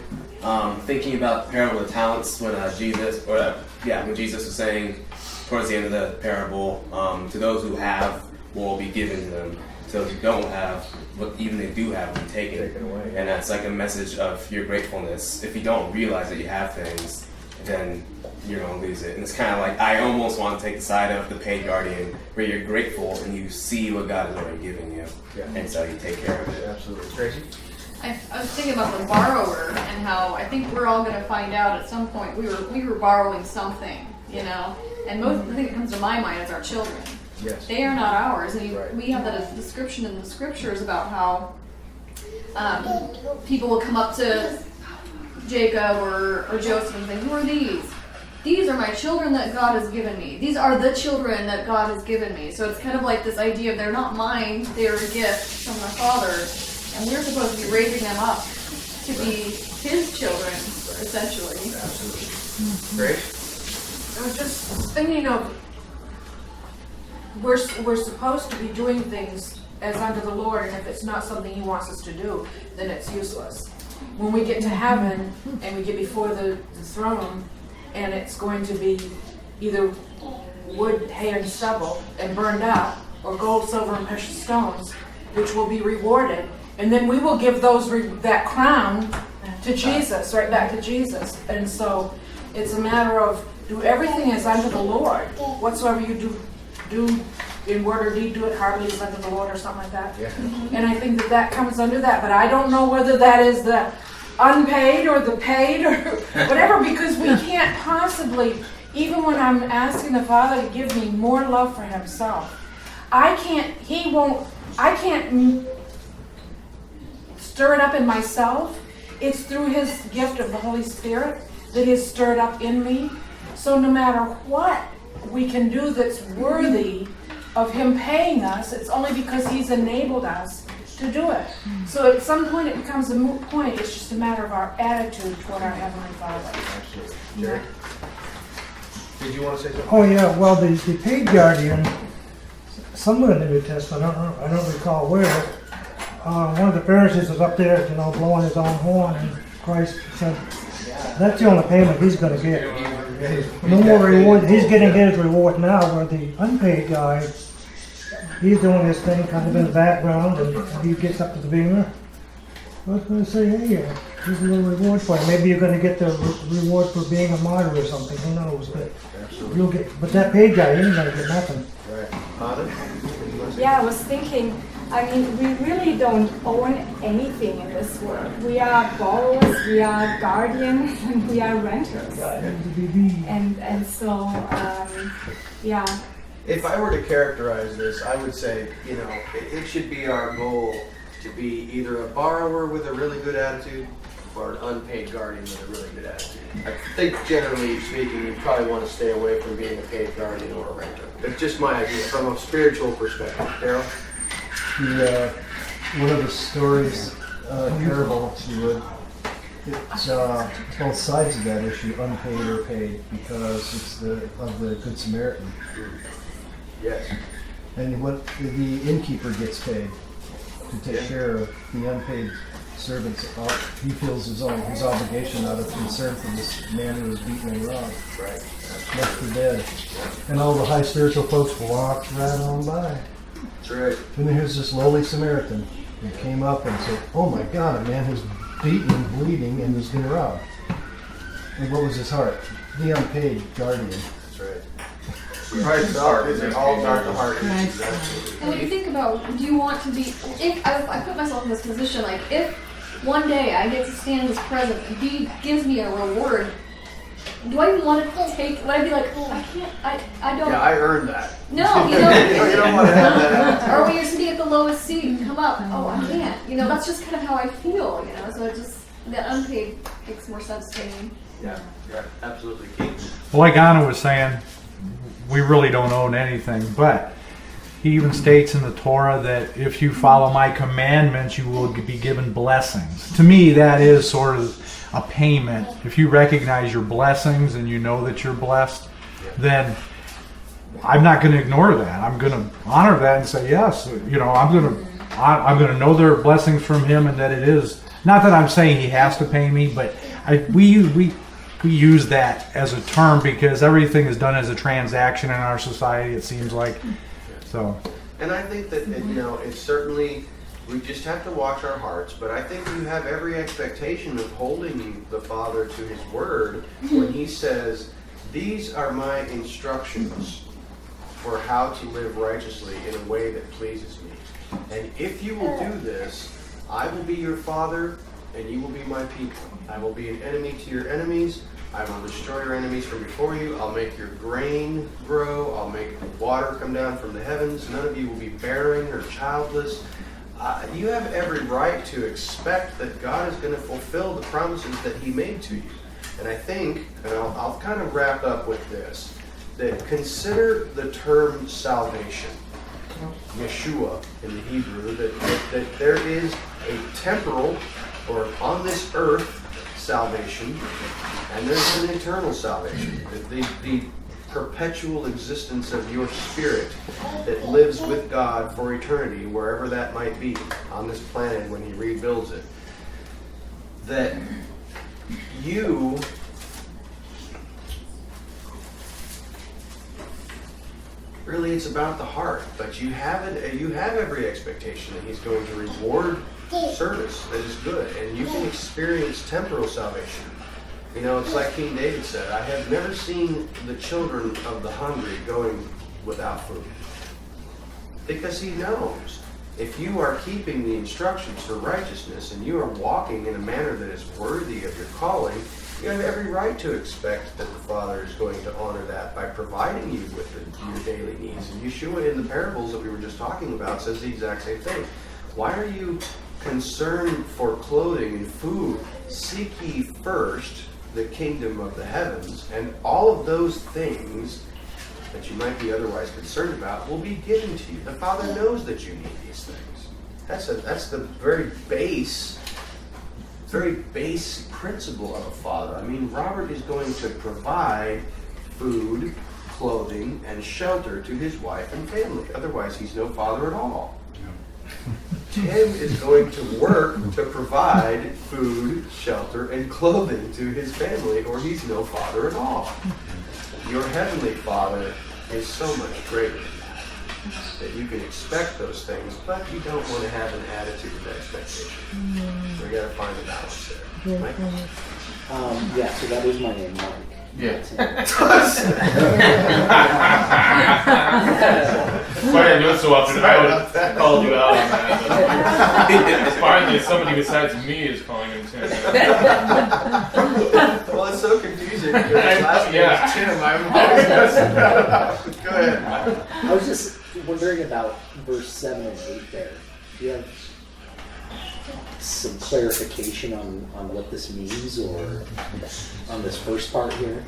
thinking about the parable of the talents when when Jesus was saying towards the end of the parable, to those who have will be given to them, to those who don't have, what even they do have will be taken
away.
And that's like a message of your gratefulness. If you don't realize that you have things, then you're going to lose it. And it's kind of like, I almost want to take the side of the paid guardian, where you're grateful and you see what God has already given you, and so you take care of it.
Absolutely. Tracy?
I was thinking about the borrower and how I think we're all going to find out at some point we were borrowing something, And the thing that comes to my mind is our children.
Yes.
They are not ours, and
Right.
we have that as a description in the scriptures about how people will come up to Jacob or Joseph and say, "Who are these? These are my children that God has given me. These are the children that God has given me." So it's kind of like this idea of they're not mine; they are a gift from the Father, and we're supposed to be raising them up to be His children, essentially.
Absolutely. Great.
I was just thinking of we're supposed to be doing things as unto the Lord, and if it's not something He wants us to do, then it's useless. When we get to heaven and we get before the throne, and it's going to be either wood, hay, and stubble and burned up, or gold, silver, and precious stones, which will be rewarded, and then we will give that crown to Jesus, right back to Jesus. And so it's a matter of do everything as unto the Lord. Whatsoever you do in word or deed, do it heartily as unto the Lord, or something like that.
Yeah.
And I think that comes under that, but I don't know whether that is the unpaid or the paid or whatever, because we can't possibly, even when I'm asking the Father to give me more love for Himself, I can't stir it up in myself. It's through His gift of the Holy Spirit that is stirred up in me. So no matter what we can do that's worthy of Him paying us, it's only because He's enabled us to do it. So at some point it becomes a moot point. It's just a matter of our attitude toward our Heavenly Father.
Absolutely. Jerry? Did you want to say something?
Oh yeah, well the paid guardian, somewhere in the New Testament, I don't recall where, one of the Pharisees was up there, blowing his own horn, and Christ said, that's the only payment he's going to get. No more reward. He's getting his reward now, where the unpaid guy, he's doing his thing kind of in the background, and he gets up to the beamer. I was going to say, hey, here's a little reward for you. Maybe you're going to get the reward for being a martyr or something. Who knows? But you'll get. But that paid guy, he ain't going to get nothing.
Right.
Yeah, I was thinking, I mean, we really don't own anything in this world. We are borrowers, we are guardians, and we are renters. And so, yeah.
If I were to characterize this, I would say, it should be our goal to be either a borrower with a really good attitude or an unpaid guardian with a really good attitude. I think generally speaking, you probably want to stay away from being a paid guardian or a renter. It's just my idea from a spiritual perspective. Daryl?
One of the stories, parable, if you would, it's both sides of that issue, unpaid or paid, because it's of the Good Samaritan.
Yes.
And what the innkeeper gets paid to take care of the unpaid servants. He feels his obligation out of concern for this man who was beaten and robbed.
Right.
Left for dead. And all the high spiritual folks walked right on by.
That's right.
And then here's this lowly Samaritan who came up and said, oh my God, a man who's beaten and bleeding and has been robbed. And what was his heart? The unpaid guardian.
That's right. Christ's heart is all dark the heart.
And when you think about, do you want to be, if I put myself in this position, like if one day I get to stand in his presence and he gives me a reward, do I even want to take, would I be like, oh, I can't, I don't.
Yeah, I earned that.
No,
you don't want to have that.
Or when you're sitting at the lowest seat and come up, oh, I can't. That's just kind of how I feel, so it just, that unpaid makes more sense to me.
Yeah, absolutely. Keith?
Well, like Anna was saying, we really don't own anything, but he even states in the Torah that if you follow my commandments, you will be given blessings. To me, that is sort of a payment. If you recognize your blessings and you know that you're blessed, then I'm not going to ignore that. I'm going to honor that and say, yes, I'm going to know there are blessings from him, and that it is, not that I'm saying he has to pay me, but we use that as a term because everything is done as a transaction in our society, it seems like. So.
And I think that, it's certainly, we just have to watch our hearts, but I think you have every expectation of holding the Father to his word when he says, these are my instructions for how to live righteously in a way that pleases me. And if you will do this, I will be your Father, and you will be my people. I will be an enemy to your enemies. I will destroy your enemies from before you. I'll make your grain grow. I'll make the water come down from the heavens. None of you will be barren or childless. You have every right to expect that God is going to fulfill the promises that he made to you. And I think, and I'll kind of wrap up with this, that consider the term salvation, Yeshua in the Hebrew, that there is a temporal or on this earth salvation, and there's an eternal salvation, the perpetual existence of your spirit that lives with God for eternity, wherever that might be on this planet when he rebuilds it. That you really, it's about the heart, but you have every expectation that he's going to reward service that is good, and you can experience temporal salvation. It's like King David said, I have never seen the children of the hungry going without food. Because he knows if you are keeping the instructions for righteousness and you are walking in a manner that is worthy of your calling, you have every right to expect that the Father is going to honor that by providing you with your daily needs. And Yeshua in the parables that we were just talking about says the exact same thing. Why are you concerned for clothing and food? Seek ye first the kingdom of the heavens, and all of those things that you might be otherwise concerned about will be given to you. The Father knows that you need these things. That's the very base principle of a father. I mean, Robert is going to provide food, clothing, and shelter to his wife and family. Otherwise, he's no father at all. Tim is going to work to provide food, shelter, and clothing to his family, or he's no father at all. Your heavenly Father is so much greater than that you can expect those things, but you don't want to have an attitude of expectation. So we got to find a balance there. Mike?
Yeah, so that is my name, Mike.
Yeah. Funny I do it so often. I would have called you out on that. But finally, somebody besides me is calling him Tim.
Well, it's so confusing because his last name is Tim. I'm always messing up. Go ahead.
I was just wondering about verse 7 and 8 there. Do you have some clarification on what this means, or on this first part here?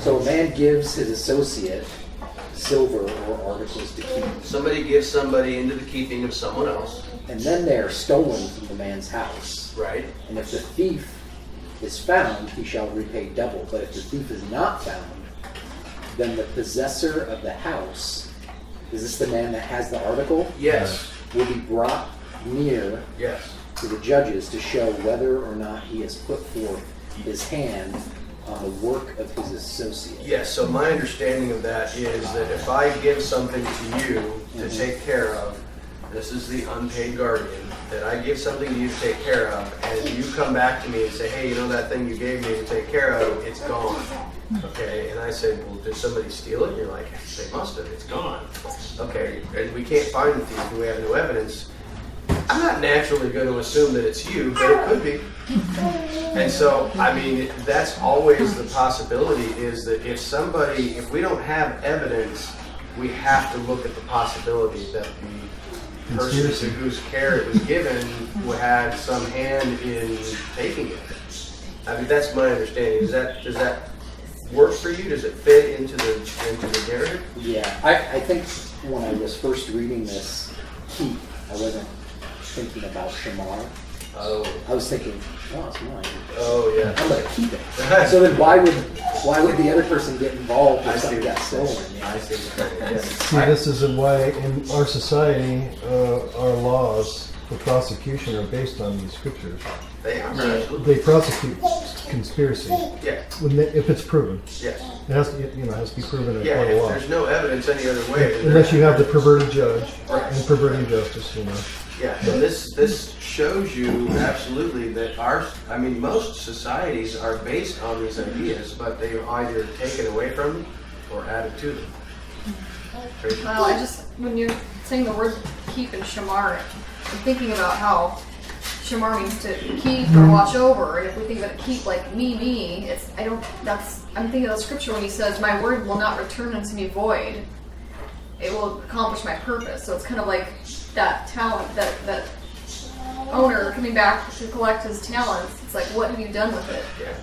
So a man gives his associate silver or articles to keep.
Somebody gives somebody into the keeping of someone else.
And then they are stolen from the man's house.
Right.
And if the thief is found, he shall repay double. But if the thief is not found, then the possessor of the house, is this the man that has the article?
Yes.
Will be brought near
Yes.
to the judges to show whether or not he has put forth his hand on the work of his associate.
Yes, so my understanding of that is that if I give something to you to take care of, this is the unpaid guardian, that I give something to you to take care of, and you come back to me and say, hey, you know that thing you gave me to take care of, it's gone. Okay, and I said, well, did somebody steal it? And you're like, they must have, it's gone. Okay, and we can't find the thief and we have no evidence. I'm not naturally going to assume that it's you, but it could be. And so, I mean, that's always the possibility, is that if we don't have evidence, we have to look at the possibility that the person to whose care it was given had some hand in taking it. I mean, that's my understanding. Does that work for you? Does it fit into the narrative?
Yeah, I think when I was first reading this, I wasn't thinking about Shamar.
Oh.
I was thinking, oh, it's mine.
Oh, yeah.
I'm going to keep it. So then why would the other person get involved if something got stolen?
I see.
See, this is why in our society, our laws for prosecution are based on these scriptures.
They are. Absolutely.
They prosecute conspiracy.
Yeah.
If it's proven.
Yes.
It has to, has to be proven in a
Yeah,
court of
if
law.
there's no evidence any other way.
Unless you have the perverted judge
Right.
and perverting justice,
Yeah, and this shows you absolutely that most societies are based on these ideas, but they are either taken away from them or added to them.
Well, when you're saying the word keep and shamar, I'm thinking about how shamar means to keep or watch over, and if we think about keep like me, I'm thinking of the scripture when he says, my word will not return unto me void. It will accomplish my purpose. So it's kind of like that talent, that owner coming back to collect his talents. It's like, what have you done with it?
Yeah.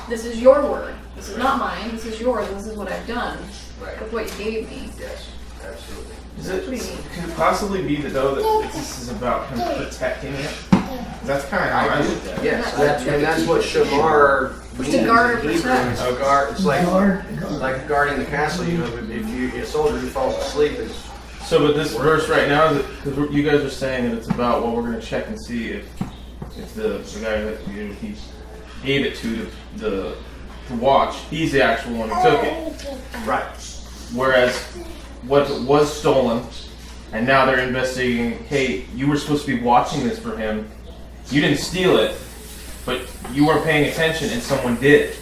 This is your word. This is not mine. This is yours. This is what I've done with what you gave me.
Yes, absolutely.
Could it possibly be that this is about him protecting it? That's kind of how I looked at it.
Yes, that's what shamar means.
To guard or
in Hebrew.
protect.
A guard. It's like guarding the castle. If a soldier who falls asleep is.
So, but this verse right now, because you guys are saying that it's about what we're going to check and see if the guy that he gave it to watch, he's the actual one who took it.
Right.
Whereas what was stolen, and now they're investigating, hey, you were supposed to be watching this for him. You didn't steal it, but you weren't paying attention and someone did.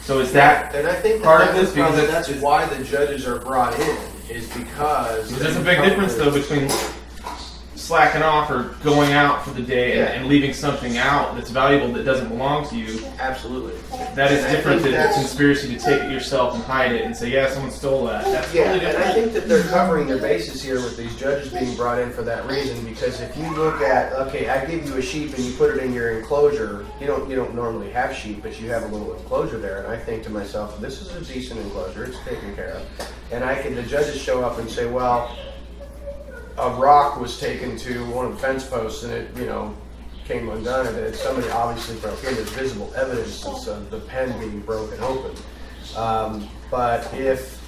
So is that
and I think
part of this? Because
that's why the judges are brought in, is because
there's a big difference though between slacking off or going out for the day and leaving something out that's valuable that doesn't belong to you.
Absolutely.
That is different than a conspiracy to take it yourself and hide it and say, yeah, someone stole that. That's totally different.
And I think that they're covering their bases here with these judges being brought in for that reason, because if you look at, okay, I give you a sheep and you put it in your enclosure, you don't normally have sheep, but you have a little enclosure there, and I think to myself, this is a decent enclosure, it's taken care of. And the judges show up and say, well, a rock was taken to one of the fence posts and it, came undone, and that somebody obviously broke in. There's visible evidence of the pen being broken open. But if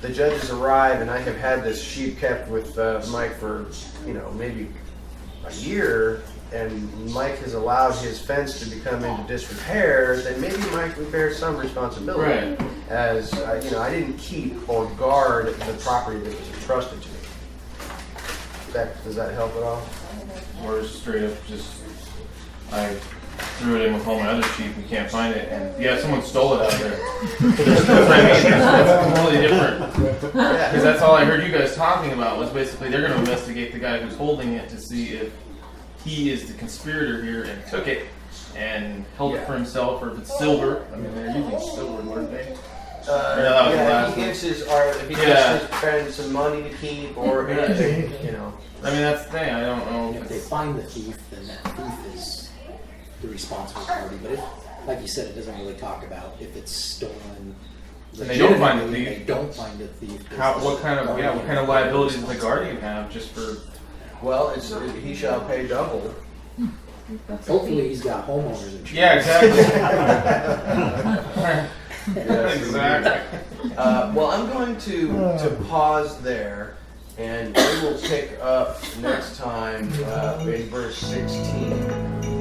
the judges arrive, and I have had this sheep kept with Mike for, maybe a year, and Mike has allowed his fence to become into disrepair, then maybe Mike would bear some responsibility.
Right.
As, I didn't keep or guard the property that was entrusted to me. Does that help at all?
Or straight up just, I threw it in with all my other sheep, we can't find it, and yeah, someone stole it out of there. But they're still trying to that's completely different. Because that's all I heard you guys talking about was basically they're going to investigate the guy who's holding it to see if he is the conspirator here and took it and held it for himself, or if it's silver. I mean, they're using silver, weren't they?
If he gives his friend some money to keep or anything,
I mean, that's the thing. I don't know.
If they find the thief, then that thief is the responsible party. But if, like you said, it doesn't really talk about if it's stolen.
And they don't find the thief.
They don't find the thief.
What kind of liabilities does the guardian have just for?
Well, he shall pay double.
Hopefully, he's got homeowners insurance.
Yeah, exactly.
Yes,
exactly.
Well, I'm going to pause there, and we will pick up next time in verse 16.